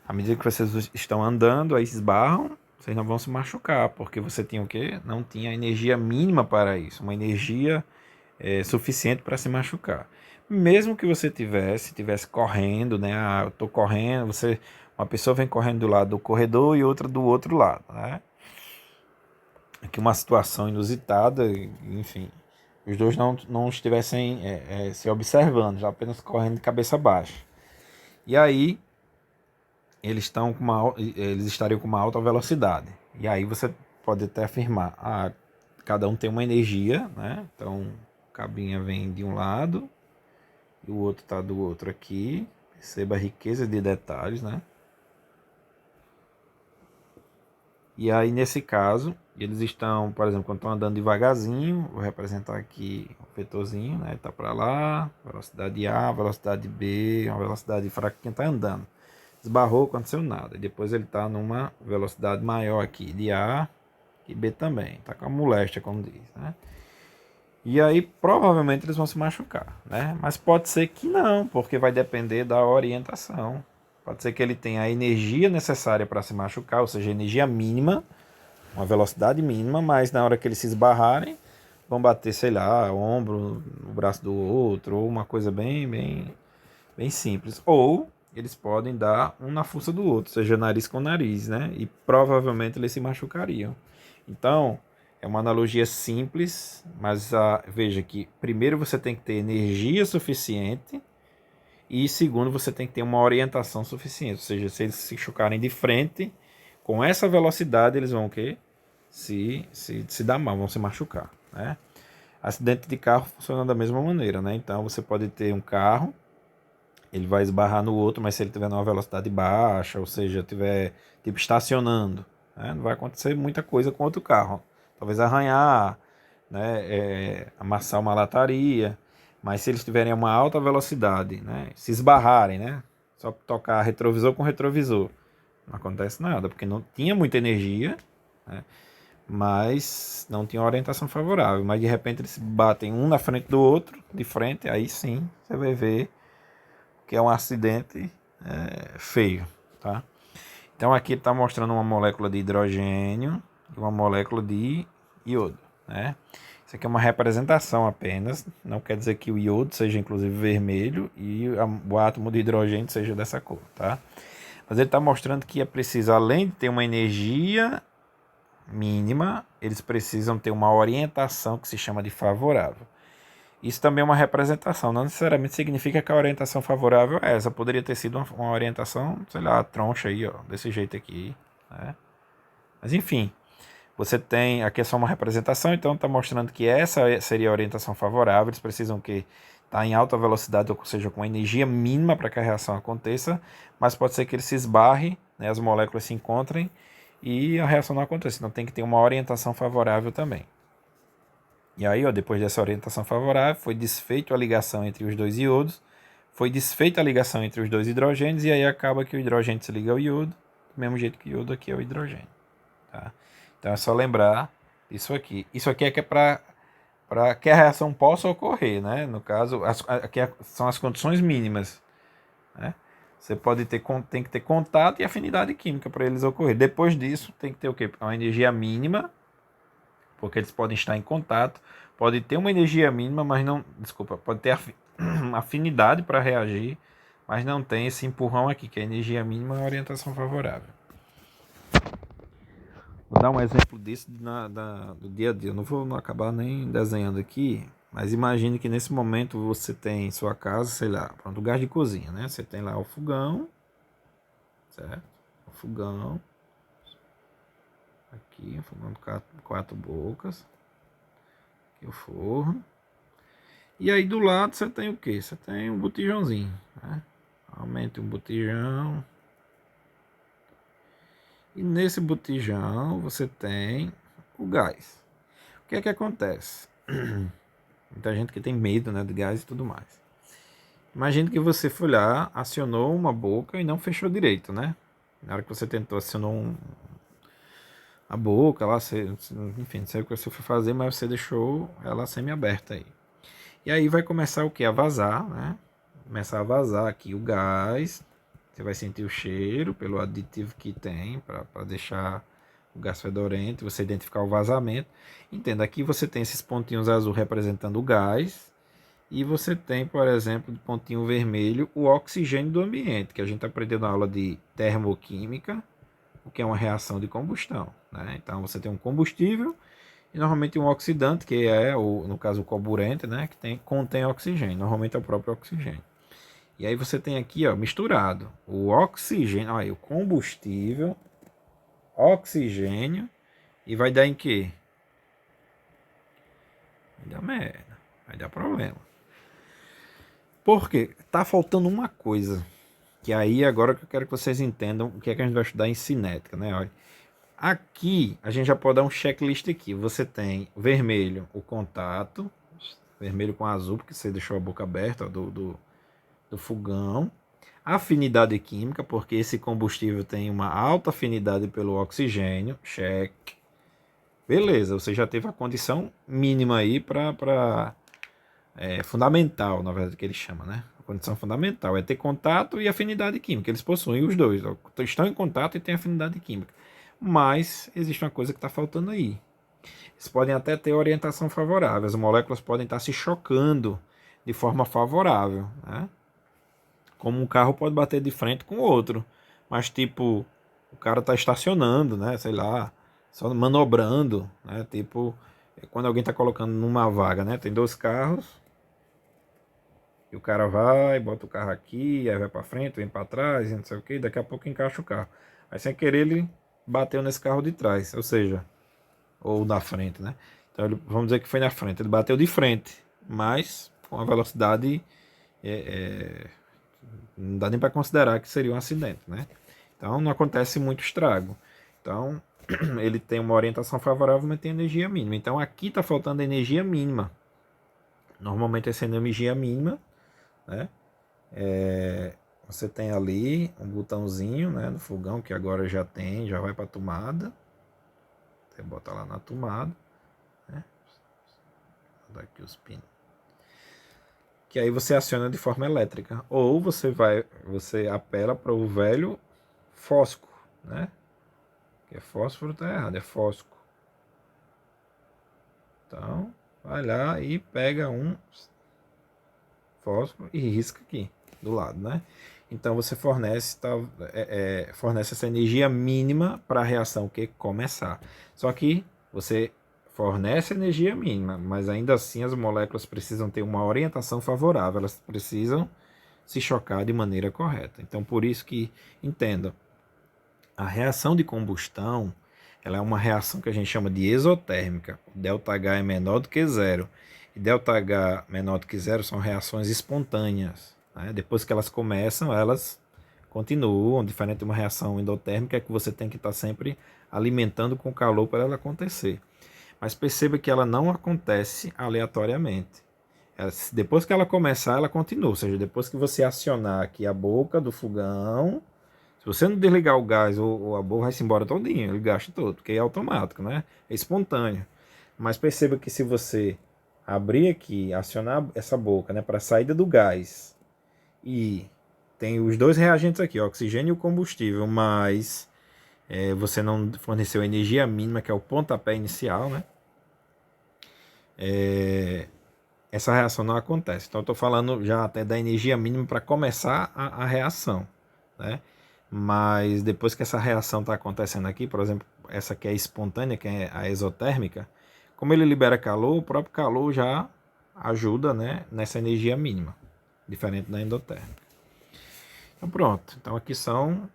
à medida que vocês estão andando, aí esbarram, vocês não vão se machucar, porque você tinha o quê? Não tinha energia mínima para isso, uma energia suficiente para se machucar. Mesmo que você tivesse correndo, né, eu estou correndo, uma pessoa vem correndo do lado do corredor e outra do outro lado, né? Aqui uma situação inusitada, enfim, os dois não estivessem se observando, já apenas correndo de cabeça baixa. E aí eles estariam com uma alta velocidade. E aí você pode até afirmar, cada um tem uma energia, né? Então o cabinha vem de um lado e o outro está do outro aqui. Perceba a riqueza de detalhes, né? E aí, nesse caso, eles estão, por exemplo, quando estão andando devagarzinho, vou representar aqui o vetorzinho, né? Está para lá, velocidade A, velocidade B, uma velocidade fraca quem está andando. Esbarrou, aconteceu nada. E depois ele está numa velocidade maior aqui, de A e B também. Está com a moléstia, como diz, né? E aí, provavelmente, eles vão se machucar, né? Mas pode ser que não, porque vai depender da orientação. Pode ser que ele tenha a energia necessária para se machucar, ou seja, energia mínima, uma velocidade mínima, mas na hora que eles se esbarrarem, vão bater, sei lá, o ombro no braço do outro, ou uma coisa bem simples. Ou eles podem dar um na fuça do outro, seja nariz com nariz, né? E provavelmente eles se machucariam. Então, é uma analogia simples, mas veja que primeiro você tem que ter energia suficiente e segundo você tem que ter uma orientação suficiente. Ou seja, se eles se chocarem de frente, com essa velocidade eles vão o quê? Se dar mal, vão se machucar, né? Acidente de carro funciona da mesma maneira, né? Então você pode ter um carro, ele vai esbarrar no outro, mas se ele tiver numa velocidade baixa, ou seja, tiver tipo estacionando, né? Não vai acontecer muita coisa com outro carro. Talvez arranhar, né? Amassar uma lataria, mas se eles tiverem uma alta velocidade, né? Se esbarrarem, né? Só tocar retrovisor com retrovisor, não acontece nada, porque não tinha muita energia, né? Mas não tinha orientação favorável. Mas de repente eles batem um na frente do outro, de frente, aí sim você vai ver que é um acidente feio, tá? Então aqui está mostrando uma molécula de hidrogênio e uma molécula de iodo, né? Isso aqui é uma representação apenas, não quer dizer que o iodo seja inclusive vermelho e o átomo de hidrogênio seja dessa cor, tá? Mas ele está mostrando que é preciso, além de ter uma energia mínima, eles precisam ter uma orientação que se chama de favorável. Isso também é uma representação, não necessariamente significa que a orientação favorável é essa. Poderia ter sido uma orientação, sei lá, troncha aí, ó, desse jeito aqui, né? Mas enfim, você tem, aqui é só uma representação, então está mostrando que essa seria a orientação favorável. Eles precisam que está em alta velocidade, ou seja, com energia mínima para que a reação aconteça, mas pode ser que ele se esbarre, né, as moléculas se encontrem e a reação não aconteça. Então tem que ter uma orientação favorável também. E aí, ó, depois dessa orientação favorável, foi desfeita a ligação entre os dois iodos, foi desfeita a ligação entre os dois hidrogênios, e aí acaba que o hidrogênio se liga ao iodo, do mesmo jeito que o iodo aqui é o hidrogênio. Tá? Então é só lembrar isso aqui. Isso aqui é que é para que a reação possa ocorrer, né? No caso, aqui são as condições mínimas, né? Você pode ter, tem que ter contato e afinidade química para eles ocorrer. Depois disso, tem que ter o quê? Uma energia mínima, porque eles podem estar em contato, pode ter uma energia mínima, mas não, desculpa, pode ter afinidade para reagir, mas não tem esse empurrão aqui, que é a energia mínima e a orientação favorável. Vou dar um exemplo disso do dia a dia. Eu não vou acabar nem desenhando aqui, mas imagine que nesse momento você tem em sua casa, sei lá, pronto, o gás de cozinha, né? Você tem lá o fogão, certo? O fogão, aqui, o fogão de quatro bocas, aqui o forno. E aí do lado você tem o que? Você tem um botijãozinho, né? Aumente um botijão. E nesse botijão você tem o gás. O que é que acontece? Muita gente que tem medo, né, de gás e tudo mais. Imagine que você foi lá, acionou uma boca e não fechou direito, né? Na hora que você tentou, acionou a boca lá, enfim, não sei o que você foi fazer, mas você deixou ela semi-aberta aí. E aí vai começar o que? A vazar, né? Começar a vazar aqui o gás. Você vai sentir o cheiro pelo aditivo que tem para deixar o gás fedorento, você identificar o vazamento. Entenda, aqui você tem esses pontinhos azul representando o gás. E você tem, por exemplo, de pontinho vermelho, o oxigênio do ambiente, que a gente aprendeu na aula de termoquímica, o que é uma reação de combustão, né? Então você tem um combustível e normalmente um oxidante, que é, no caso, o carburante, né? Que contém oxigênio, normalmente é o próprio oxigênio. E aí você tem aqui, ó, misturado o oxigênio, aí o combustível, oxigênio, e vai dar em quê? Vai dar merda, vai dar problema. Por quê? Tá faltando uma coisa, que aí agora que eu quero que vocês entendam o que é que a gente vai estudar em cinética, né? Olha, Aqui, a gente já pode dar um checklist aqui. Você tem vermelho, o contato, vermelho com azul, porque você deixou a boca aberta, ó, do fogão. Afinidade química, porque esse combustível tem uma alta afinidade pelo oxigênio, check. Beleza, você já teve a condição mínima aí para fundamental, na verdade, que ele chama, né? A condição fundamental é ter contato e afinidade química. Eles possuem os dois, estão em contato e têm afinidade química. Mas existe uma coisa que está faltando aí. Eles podem até ter orientação favorável, as moléculas podem estar se chocando de forma favorável, né? Como um carro pode bater de frente com o outro, mas tipo, o cara está estacionando, né? Sei lá, só manobrando, né? Tipo, quando alguém está colocando numa vaga, né? Tem dois carros, e o cara vai, bota o carro aqui, aí vai para frente, vem para trás, e não sei o que, daqui a pouco encaixa o carro. Aí sem querer ele bateu nesse carro de trás, ou seja, ou na frente, né? Então vamos dizer que foi na frente, ele bateu de frente, mas com a velocidade não dá nem para considerar que seria um acidente, né? Então não acontece muito estrago. Então ele tem uma orientação favorável, mas tem energia mínima. Então aqui está faltando energia mínima. Normalmente essa energia mínima, né? Você tem ali um botãozinho, né, no fogão que agora já tem, já vai para a tomada. Você bota lá na tomada, né? Vou dar aqui os pinos. Que aí você aciona de forma elétrica. Ou você apela para o velho fósforo, né? Que é fósforo, tá errado, é fósforo. Então, vai lá e pega um fósforo e risca aqui do lado, né? Então você fornece, fornece essa energia mínima para a reação que começar. Só que você fornece energia mínima, mas ainda assim as moléculas precisam ter uma orientação favorável, elas precisam se chocar de maneira correta. Então por isso que, entenda, a reação de combustão ela é uma reação que a gente chama de exotérmica. O ΔH é menor do que zero. E ΔH menor do que zero são reações espontâneas, né? Depois que elas começam, elas continuam. Diferente de uma reação endotérmica, é que você tem que estar sempre alimentando com calor para ela acontecer. Mas perceba que ela não acontece aleatoriamente. Depois que ela começar, ela continua. Ou seja, depois que você acionar aqui a boca do fogão, se você não desligar o gás, o a borra vai-se embora todinho, ele gasta todo, porque é automático, né? É espontâneo. Mas perceba que se você abrir aqui, acionar essa boca, né, para a saída do gás, e tem os dois reagentes aqui, o oxigênio e o combustível, mas você não forneceu a energia mínima, que é o pontapé inicial, né? Essa reação não acontece. Então eu estou falando já até da energia mínima para começar a reação, né? Mas depois que essa reação está acontecendo aqui, por exemplo, essa que é espontânea, que é a exotérmica, como ele libera calor, o próprio calor já ajuda, né, nessa energia mínima, diferente da endotérmica. Então pronto. Então aqui são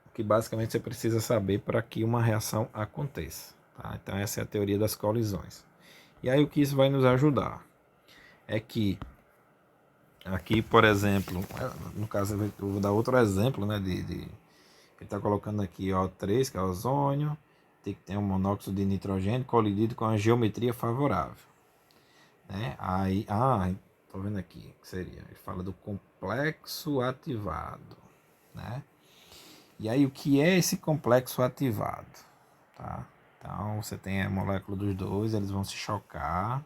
o que basicamente você precisa saber para que uma reação aconteça. Tá? Então essa é a teoria das colisões. E aí o que isso vai nos ajudar? É que aqui, por exemplo, no caso eu vou dar outro exemplo, né, ele está colocando aqui O3, que é ozônio, tem que ter um monóxido de nitrogênio colidido com a geometria favorável, né? Aí, tô vendo aqui que seria, ele fala do complexo ativado, né? E aí o que é esse complexo ativado, tá? Então você tem a molécula dos dois, eles vão se chocar,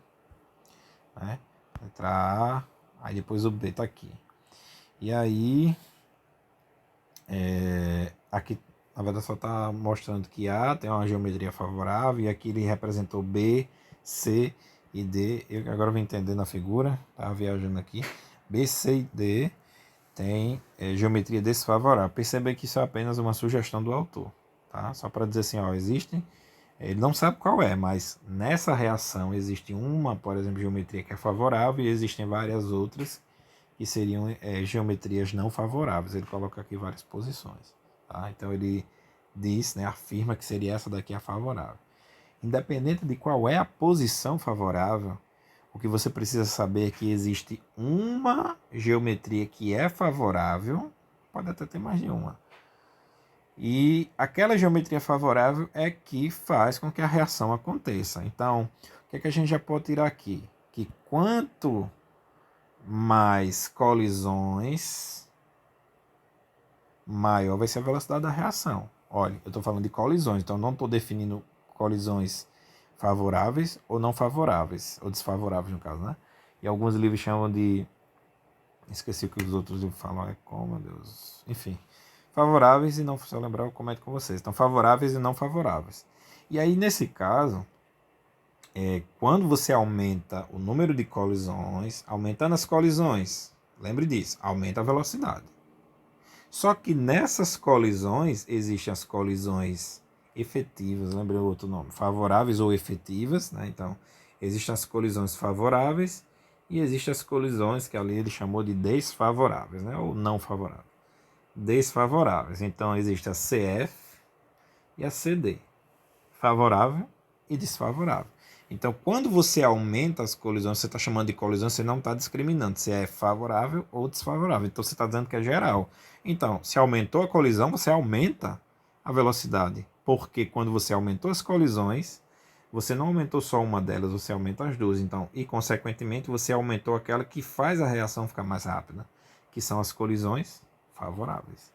né? Letra A, aí depois o B tá aqui. E aí, aqui na verdade só está mostrando que A tem uma geometria favorável e aqui ele representou B, C e D. Eu agora vou entender na figura, tá viajando aqui. B, C e D tem geometria desfavorável. Perceba que isso é apenas uma sugestão do autor, tá? Só para dizer assim, ó, existem. Ele não sabe qual é, mas nessa reação existe uma, por exemplo, geometria que é favorável e existem várias outras que seriam geometrias não favoráveis. Ele coloca aqui várias posições. Tá? Então ele diz, né, afirma que seria essa daqui a favorável. Independente de qual é a posição favorável, o que você precisa saber é que existe uma geometria que é favorável, pode até ter mais de uma, E aquela geometria favorável é que faz com que a reação aconteça. Então, o que é que a gente já pode tirar aqui? Que quanto mais colisões, maior vai ser a velocidade da reação. Olha, eu estou falando de colisões, então não estou definindo colisões favoráveis ou não favoráveis, ou desfavoráveis no caso, né? E alguns livros chamam de... Esqueci o que os outros livros falam, é como, meu Deus... Enfim, favoráveis e não... Se eu lembrar, eu comento com vocês. Então, favoráveis e não favoráveis. E aí, nesse caso, quando você aumenta o número de colisões, aumentando as colisões, lembre disso, aumenta a velocidade. Só que nessas colisões, existem as colisões efetivas, lembrei o outro nome, favoráveis ou efetivas, né? Então, existem as colisões favoráveis e existem as colisões que ali ele chamou de desfavoráveis, né? Ou não favoráveis. Desfavoráveis. Então, existe a CF e a CD, favorável e desfavorável. Então, quando você aumenta as colisões, você está chamando de colisão, você não está discriminando se é favorável ou desfavorável. Então, você está dizendo que é geral. Então, se aumentou a colisão, você aumenta a velocidade. Porque quando você aumentou as colisões, você não aumentou só uma delas, você aumenta as duas. Então, e consequentemente, você aumentou aquela que faz a reação ficar mais rápida, que são as colisões favoráveis.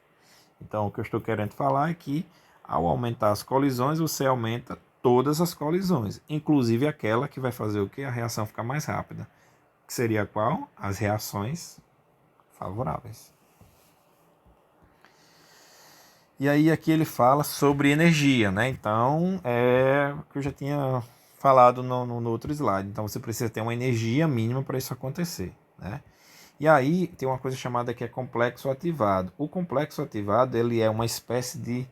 Então, o que eu estou querendo falar é que, ao aumentar as colisões, você aumenta todas as colisões, inclusive aquela que vai fazer o que? A reação ficar mais rápida. Que seria qual? As reações favoráveis. E aí aqui ele fala sobre energia, né? Então, é o que eu já tinha falado no outro slide. Então, você precisa ter uma energia mínima para isso acontecer, né? E aí tem uma coisa chamada que é complexo ativado. O complexo ativado ele é uma espécie de...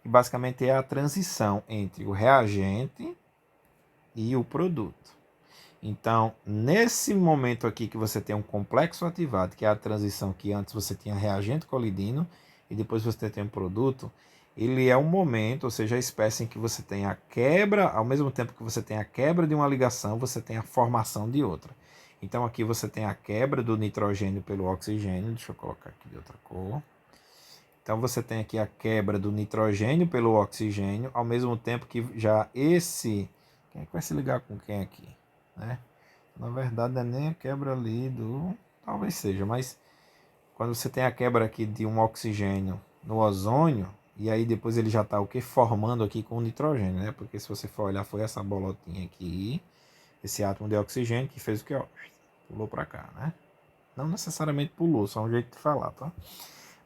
Basicamente é a transição entre o reagente e o produto. Então, nesse momento aqui que você tem um complexo ativado, que é a transição que antes você tinha reagente colidindo e depois você tem um produto, ele é um momento, ou seja, a espécie em que você tem a quebra, ao mesmo tempo que você tem a quebra de uma ligação, você tem a formação de outra. Então aqui você tem a quebra do nitrogênio pelo oxigênio, deixa eu colocar aqui de outra cor. Então você tem aqui a quebra do nitrogênio pelo oxigênio, ao mesmo tempo que já esse... Quem é que vai se ligar com quem aqui? Né? Na verdade não é nem a quebra ali do... Talvez seja, mas quando você tem a quebra aqui de um oxigênio no ozônio, e aí depois ele já está o que? Formando aqui com o nitrogênio, né? Porque se você for olhar, foi essa bolotinha aqui, esse átomo de oxigênio que fez o que? Ó, pulou para cá, né? Não necessariamente pulou, só um jeito de falar, tá?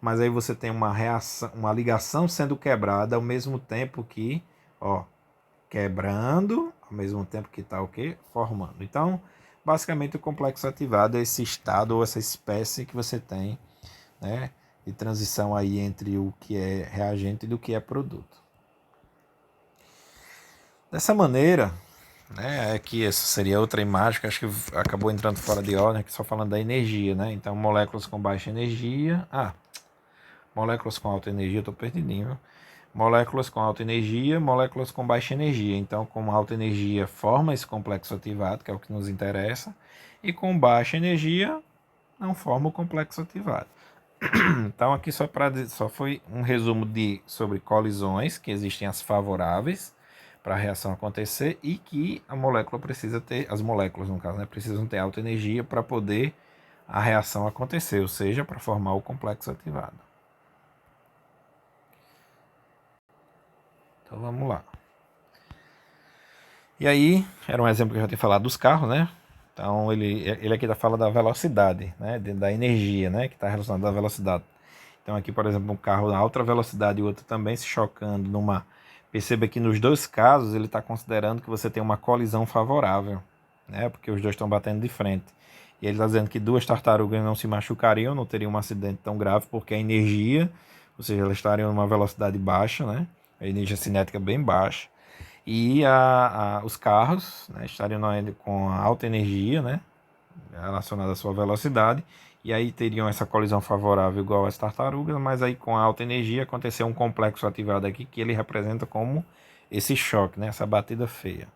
Mas aí você tem uma reação, uma ligação sendo quebrada ao mesmo tempo que, ó, quebrando, ao mesmo tempo que está o quê? Formando. Então, basicamente o complexo ativado é esse estado ou essa espécie que você tem, né, de transição aí entre o que é reagente e do que é produto. Dessa maneira, né, aqui essa seria outra imagem que acho que acabou entrando fora de ordem, aqui só falando da energia, né? Então, moléculas com baixa energia, moléculas com alta energia, eu estou perdidinho. Moléculas com alta energia, moléculas com baixa energia. Então, com alta energia forma esse complexo ativado, que é o que nos interessa, e com baixa energia não forma o complexo ativado. Então, aqui só foi um resumo sobre colisões, que existem as favoráveis para a reação acontecer e que a molécula precisa ter, as moléculas no caso, né, precisam ter alta energia para poder a reação acontecer, ou seja, para formar o complexo ativado. Então vamos lá. E aí, era um exemplo que eu já tinha falado dos carros, né? Então ele aqui fala da velocidade, né? Da energia, né? Que está relacionada à velocidade. Então aqui, por exemplo, um carro a alta velocidade e o outro também se chocando numa... Perceba que nos dois casos ele está considerando que você tem uma colisão favorável, né? Porque os dois estão batendo de frente. E ele está dizendo que duas tartarugas não se machucariam, não teriam um acidente tão grave, porque a energia, ou seja, elas estariam numa velocidade baixa, né? A energia cinética bem baixa. E os carros, né, estariam com alta energia, né, relacionada à sua velocidade, e aí teriam essa colisão favorável igual às tartarugas, mas aí com alta energia aconteceu um complexo ativado aqui que ele representa como esse choque, né, essa batida feia.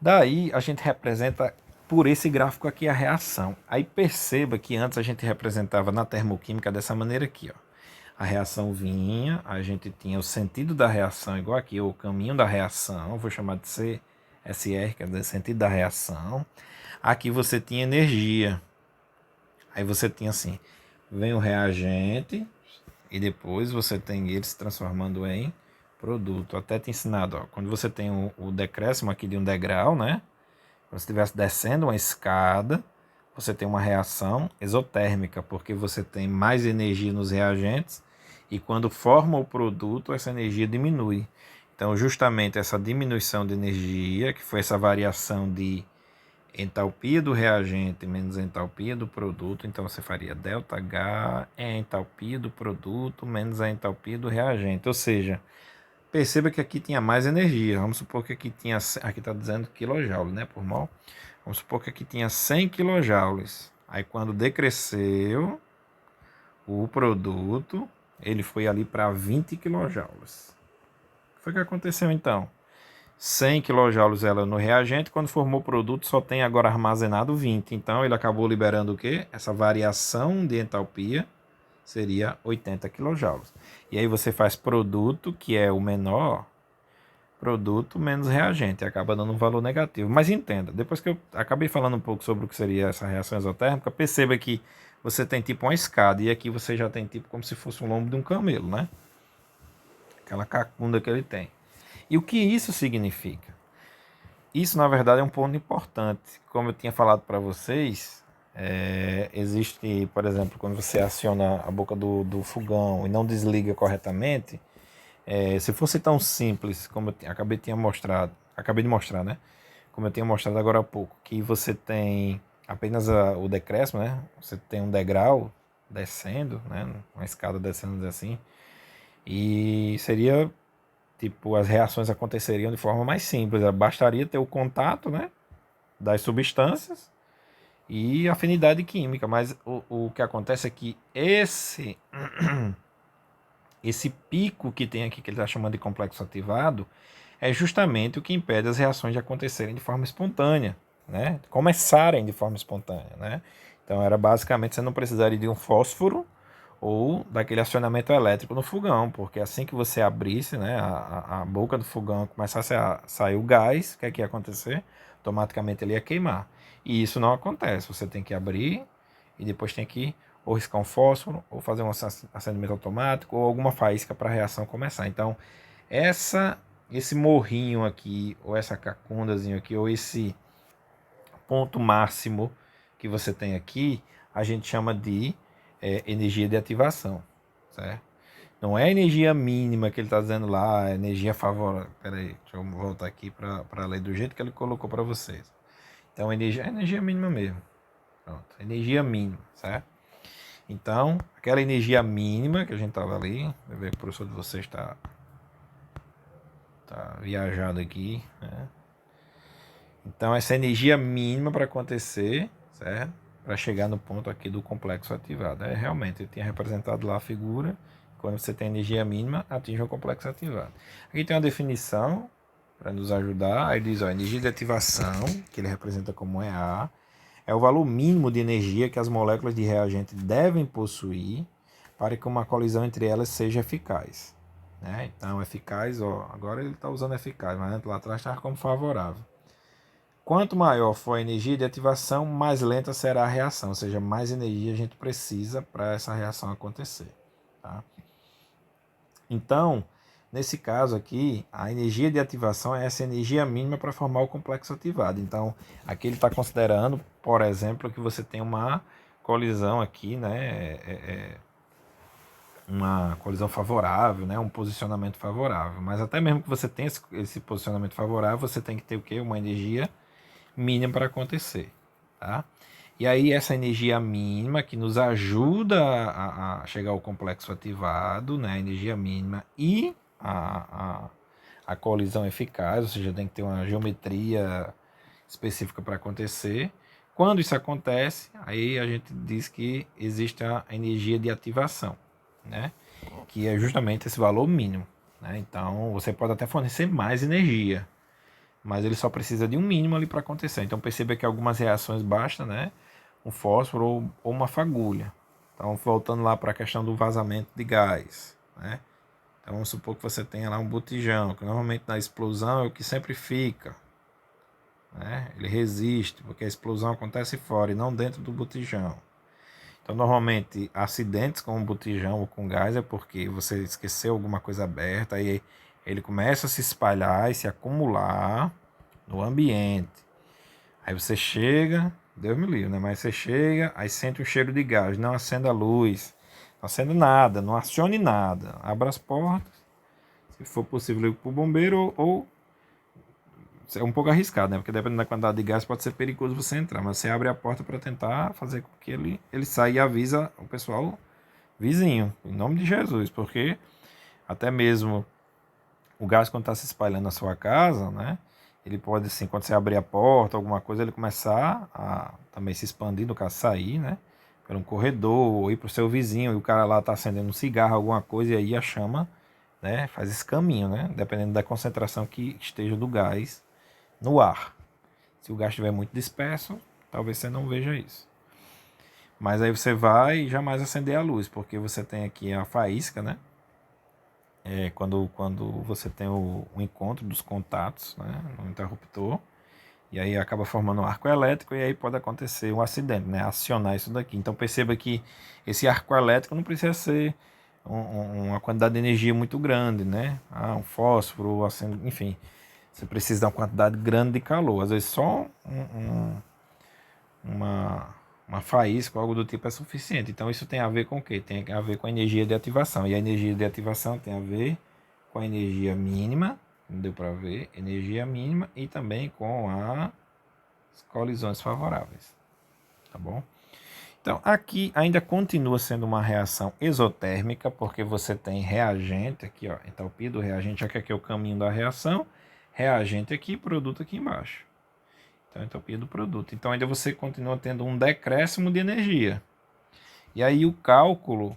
Daí a gente representa por esse gráfico aqui a reação. Aí perceba que antes a gente representava na termoquímica dessa maneira aqui, ó. A reação vinha, a gente tinha o sentido da reação, igual aqui, o caminho da reação, vou chamar de CSR, que é o sentido da reação. Aqui você tinha energia. Aí você tinha assim, vem o reagente e depois você tem ele se transformando em produto. Até te ensinado, ó, quando você tem o decréscimo aqui de um degrau, né? Quando você estivesse descendo uma escada, você tem uma reação exotérmica, porque você tem mais energia nos reagentes e quando forma o produto, essa energia diminui. Então, justamente essa diminuição de energia, que foi essa variação de entalpia do reagente menos entalpia do produto, então você faria ΔH é a entalpia do produto menos a entalpia do reagente. Ou seja, perceba que aqui tinha mais energia. Vamos supor que aqui está dizendo kJ, né, por mol. Vamos supor que aqui tinha 100 kJ. Aí quando decresceu o produto, ele foi ali para 20 kJ. O que foi que aconteceu então? 100 kJ ela no reagente, quando formou o produto só tem agora armazenado 20. Então ele acabou liberando o quê? Essa variação de entalpia seria 80 kJ. E aí você faz produto, que é o menor, produto menos reagente, acaba dando um valor negativo. Mas entenda, depois que eu acabei falando um pouco sobre o que seria essa reação exotérmica, perceba que você tem tipo uma escada e aqui você já tem tipo como se fosse um lombo de um camelo, né? Aquela cacunda que ele tem. E o que isso significa? Isso, na verdade, é um ponto importante. Como eu tinha falado para vocês, existe, por exemplo, quando você aciona a boca do fogão e não desliga corretamente, se fosse tão simples como eu acabei de mostrar, né? Como eu tinha mostrado agora há pouco, que você tem apenas o decréscimo, né? Você tem um degrau descendo, né? Uma escada descendo assim, e seria tipo, as reações aconteceriam de forma mais simples. Bastaria ter o contato, né, das substâncias e afinidade química. Mas o que acontece é que esse pico que tem aqui, que ele está chamando de complexo ativado, é justamente o que impede as reações de acontecerem de forma espontânea, né? Começarem de forma espontânea, né? Então era basicamente você não precisaria de um fósforo ou daquele acionamento elétrico no fogão, porque assim que você abrisse, né, a boca do fogão, começasse a sair o gás, o que é que ia acontecer? Automaticamente ele ia queimar. E isso não acontece. Você tem que abrir e depois tem que ou riscar um fósforo, ou fazer um acendimento automático, ou alguma faísca para a reação começar. Então, esse morrinho aqui, ou essa cacundazinho aqui, ou esse ponto máximo que você tem aqui, a gente chama de energia de ativação, certo? Não é energia mínima que ele está dizendo lá, energia favorável. Peraí, deixa eu voltar aqui para ler do jeito que ele colocou para vocês. Então, energia mínima mesmo. Pronto, energia mínima, certo? Então, aquela energia mínima que a gente estava ali, vai ver que o professor de vocês está viajado aqui, né? Então, essa energia mínima para acontecer, certo? Para chegar no ponto aqui do complexo ativado. Realmente, eu tinha representado lá a figura, quando você tem energia mínima, atinge o complexo ativado. Aqui tem uma definição para nos ajudar. Aí diz, ó, energia de ativação, que ele representa como EA, é o valor mínimo de energia que as moléculas de reagente devem possuir para que uma colisão entre elas seja eficaz, né? Então, eficaz, ó, agora ele está usando eficaz, mas lá atrás estava como favorável. Quanto maior for a energia de ativação, mais lenta será a reação, ou seja, mais energia a gente precisa para essa reação acontecer. Tá? Então, nesse caso aqui, a energia de ativação é essa energia mínima para formar o complexo ativado. Então, aqui ele está considerando, por exemplo, que você tem uma colisão aqui, né? Uma colisão favorável, né? Um posicionamento favorável. Mas até mesmo que você tenha esse posicionamento favorável, você tem que ter o quê? Uma energia mínima para acontecer, tá? E aí essa energia mínima que nos ajuda a chegar ao complexo ativado, né? A energia mínima e a colisão eficaz, ou seja, tem que ter uma geometria específica para acontecer. Quando isso acontece, aí a gente diz que existe a energia de ativação, né? Que é justamente esse valor mínimo, né? Então você pode até fornecer mais energia, mas ele só precisa de um mínimo ali para acontecer. Então perceba que algumas reações basta, né, um fósforo ou uma fagulha, Então, voltando lá para a questão do vazamento de gás, né? Então, vamos supor que você tenha lá um botijão, que normalmente na explosão é o que sempre fica, né? Ele resiste, porque a explosão acontece fora e não dentro do botijão. Então, normalmente, acidentes com um botijão ou com gás é porque você esqueceu alguma coisa aberta, aí ele começa a se espalhar e se acumular no ambiente. Aí você chega, Deus me livre, né? Mas você chega, aí sente um cheiro de gás, não acenda a luz, não acenda nada, não acione nada. Abra as portas, se for possível, ligue para o bombeiro ou é um pouco arriscado, né? Porque dependendo da quantidade de gás pode ser perigoso você entrar, mas você abre a porta para tentar fazer com que ele saia e avisa o pessoal vizinho, em nome de Jesus, porque até mesmo o gás quando está se espalhando na sua casa, né? Ele pode, assim, quando você abrir a porta, alguma coisa, ele começar a também se expandir, no caso, sair, né? Por um corredor, ou ir para o seu vizinho, e o cara lá está acendendo um cigarro, alguma coisa, e aí a chama, né? Faz esse caminho, né? Dependendo da concentração que esteja do gás no ar. Se o gás estiver muito disperso, talvez você não veja isso. Mas aí você vai jamais acender a luz, porque você tem aqui a faísca, né? Quando você tem o encontro dos contatos, né, no interruptor, e aí acaba formando um arco elétrico, e aí pode acontecer um acidente, né, acionar isso daqui. Então perceba que esse arco elétrico não precisa ser uma quantidade de energia muito grande, né? Um fósforo, assim, enfim, você precisa de uma quantidade grande de calor. Às vezes só uma, uma faísca ou algo do tipo é suficiente. Então isso tem a ver com o quê? Tem a ver com a energia de ativação. E a energia de ativação tem a ver com a energia mínima, deu para ver, energia mínima, e também com as colisões favoráveis, tá bom? Então aqui ainda continua sendo uma reação exotérmica, porque você tem reagente aqui, ó, entalpia do reagente, já que aqui é o caminho da reação, reagente aqui, produto aqui embaixo. Então, a entalpia do produto. Então, ainda você continua tendo um decréscimo de energia. E aí, o cálculo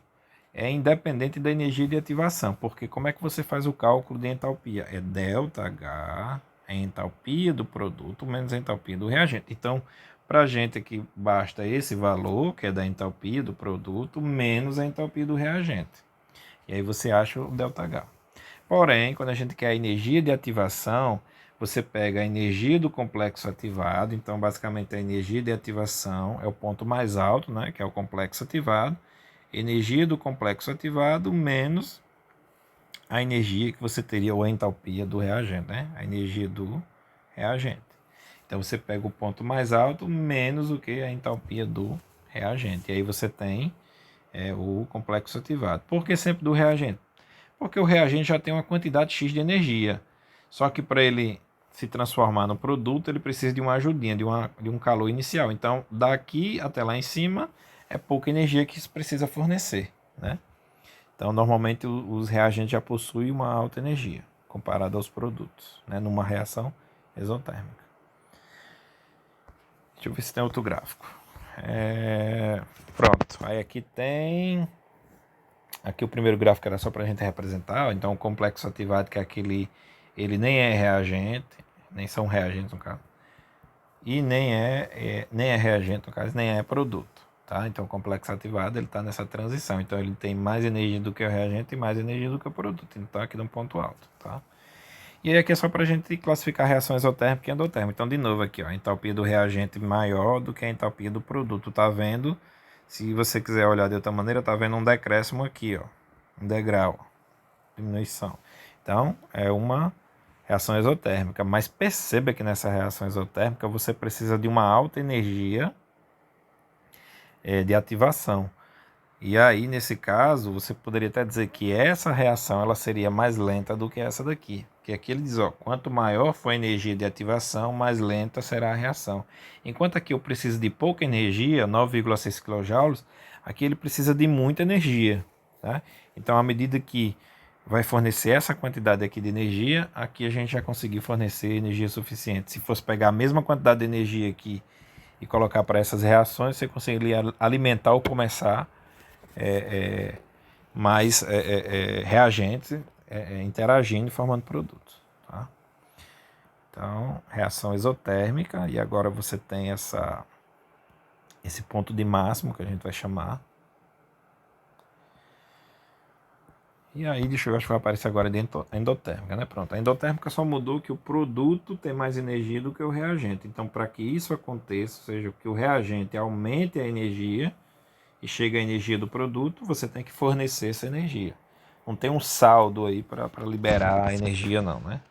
é independente da energia de ativação, porque como é que você faz o cálculo de entalpia? É ΔH, a entalpia do produto, menos a entalpia do reagente. Então, para a gente aqui, basta esse valor, que é da entalpia do produto, menos a entalpia do reagente. E aí você acha o ΔH. Porém, quando a gente quer a energia de ativação, você pega a energia do complexo ativado, então basicamente a energia de ativação é o ponto mais alto, né, que é o complexo ativado, energia do complexo ativado menos a energia que você teria, ou a entalpia do reagente, né, a energia do reagente. Então você pega o ponto mais alto menos o que a entalpia do reagente, e aí você tem o complexo ativado. Por que sempre do reagente? Porque o reagente já tem uma quantidade X de energia. Só que para ele se transformar no produto, ele precisa de uma ajudinha, de um calor inicial. Então, daqui até lá em cima, é pouca energia que isso precisa fornecer, né? Então, normalmente, os reagentes já possuem uma alta energia, comparado aos produtos, né? Numa reação exotérmica. Deixa eu ver se tem outro gráfico. Pronto, aí aqui tem... Aqui o primeiro gráfico era só para a gente representar, então o complexo ativado, que é aquele, ele nem é reagente, nem são reagentes no caso, e nem é reagente no caso, nem é produto, tá? Então o complexo ativado ele está nessa transição, então ele tem mais energia do que o reagente e mais energia do que o produto, então está aqui num ponto alto, tá? E aí aqui é só para a gente classificar a reação exotérmica e endotérmica. Então de novo aqui, ó, a entalpia do reagente maior do que a entalpia do produto, tá vendo? Se você quiser olhar de outra maneira, tá vendo um decréscimo aqui, ó, um degrau, diminuição. Então, é uma reação exotérmica, mas perceba que nessa reação exotérmica você precisa de uma alta energia de ativação. E aí, nesse caso, você poderia até dizer que essa reação ela seria mais lenta do que essa daqui. Porque aqui ele diz, ó, quanto maior for a energia de ativação, mais lenta será a reação. Enquanto aqui eu preciso de pouca energia, 9,6 kJ, aqui ele precisa de muita energia. Tá? Então, à medida que vai fornecer essa quantidade aqui de energia, aqui a gente já conseguiu fornecer energia suficiente. Se fosse pegar a mesma quantidade de energia aqui e colocar para essas reações, você conseguiria alimentar ou começar mais reagentes interagindo e formando produtos. Tá? Então, reação exotérmica, e agora você tem esse ponto de máximo que a gente vai chamar. E aí, deixa eu ver, acho que vai aparecer agora dentro a endotérmica, né? Pronto, a endotérmica só mudou que o produto tem mais energia do que o reagente. Então, para que isso aconteça, ou seja, que o reagente aumente a energia e chegue a energia do produto, você tem que fornecer essa energia. Não tem um saldo aí para liberar a energia, não, né?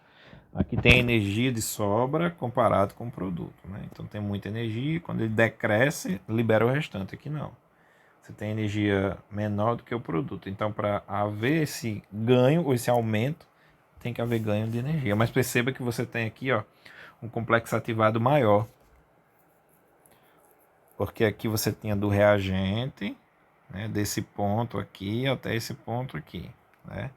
Aqui tem energia de sobra comparado com o produto, né? Então tem muita energia, quando ele decresce, libera o restante. Aqui não. Você tem energia menor do que o produto. Então, para haver esse ganho ou esse aumento, tem que haver ganho de energia. Mas perceba que você tem aqui, ó, um complexo ativado maior. Porque aqui você tinha do reagente, né, desse ponto aqui até esse ponto aqui, né?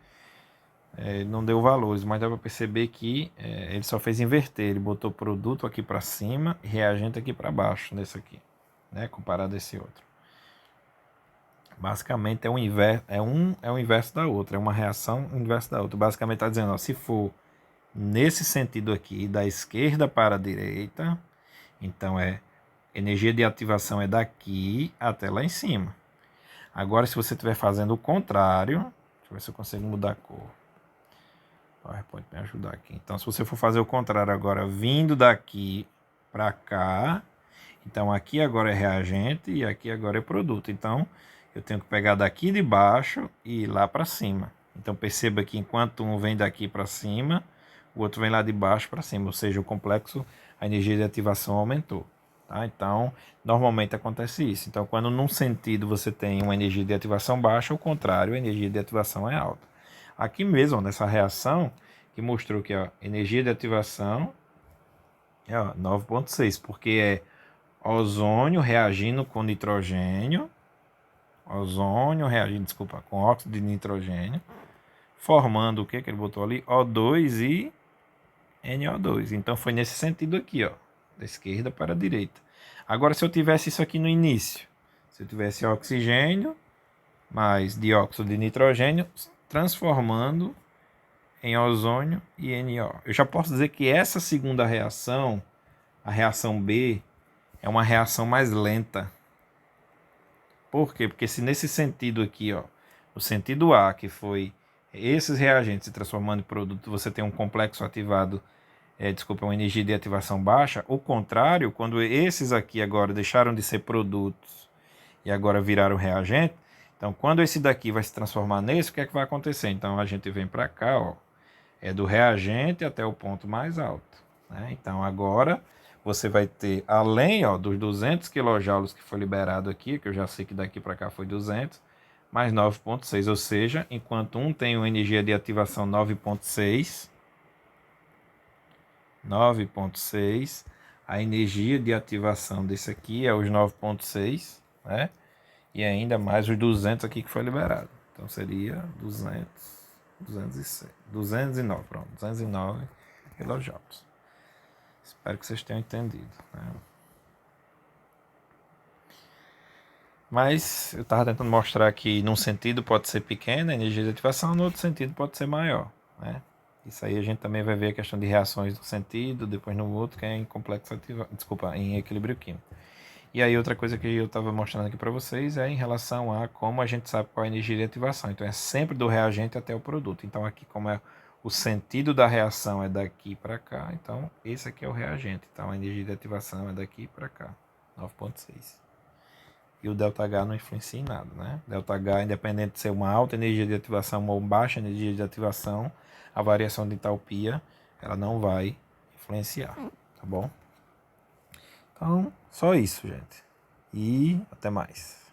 Não deu valores, mas dá para perceber que ele só fez inverter. Ele botou produto aqui para cima e reagente aqui para baixo, nesse aqui, né, comparado a esse outro. Basicamente é o inverso, é o inverso da outra, é uma reação inversa da outra. Basicamente está dizendo, ó, se for nesse sentido aqui, da esquerda para a direita, então energia de ativação é daqui até lá em cima. Agora, se você estiver fazendo o contrário, deixa eu ver se eu consigo mudar a cor. O PowerPoint me ajudar aqui. Então, se você for fazer o contrário agora, vindo daqui para cá, então aqui agora é reagente e aqui agora é produto. Então, eu tenho que pegar daqui de baixo e ir lá para cima. Então, perceba que enquanto um vem daqui para cima, o outro vem lá de baixo para cima. Ou seja, o complexo, a energia de ativação aumentou. Tá? Então, normalmente acontece isso. Então, quando num sentido você tem uma energia de ativação baixa, ao contrário, a energia de ativação é alta. Aqui mesmo, nessa reação, que mostrou que a energia de ativação é 9,6, porque é ozônio reagindo com nitrogênio, com óxido de nitrogênio, formando o que ele botou ali? O2 e NO2. Então foi nesse sentido aqui, ó, da esquerda para a direita. Agora, se eu tivesse isso aqui no início, se eu tivesse oxigênio mais dióxido de nitrogênio, transformando em ozônio e NO. Eu já posso dizer que essa segunda reação, a reação B, é uma reação mais lenta. Por quê? Porque se nesse sentido aqui, ó, o sentido A, que foi esses reagentes se transformando em produto, você tem um complexo ativado, uma energia de ativação baixa. O contrário, quando esses aqui agora deixaram de ser produtos e agora viraram reagente, então quando esse daqui vai se transformar nesse, o que é que vai acontecer? Então a gente vem para cá, ó, é do reagente até o ponto mais alto, né? Então agora você vai ter, além, ó, dos 200 kJ que foi liberado aqui, que eu já sei que daqui para cá foi 200, mais 9,6, ou seja, enquanto um tem uma energia de ativação 9,6, a energia de ativação desse aqui é os 9,6, né? E ainda mais os 200 aqui que foi liberado. Então seria 209, pronto, 209 kJ. Espero que vocês tenham entendido, né? Mas eu estava tentando mostrar que num sentido pode ser pequena a energia de ativação, no outro sentido pode ser maior, né? Isso aí a gente também vai ver a questão de reações do sentido, depois no outro que é em complexo em equilíbrio químico. E aí outra coisa que eu estava mostrando aqui para vocês é em relação a como a gente sabe qual é a energia de ativação. Então é sempre do reagente até o produto. Então aqui como é o sentido da reação é daqui para cá, então esse aqui é o reagente. Então a energia de ativação é daqui para cá, 9,6. E o ΔH não influencia em nada, né? ΔH, independente de ser uma alta energia de ativação ou baixa energia de ativação, a variação de entalpia, ela não vai influenciar, tá bom? Então, só isso, gente. E até mais.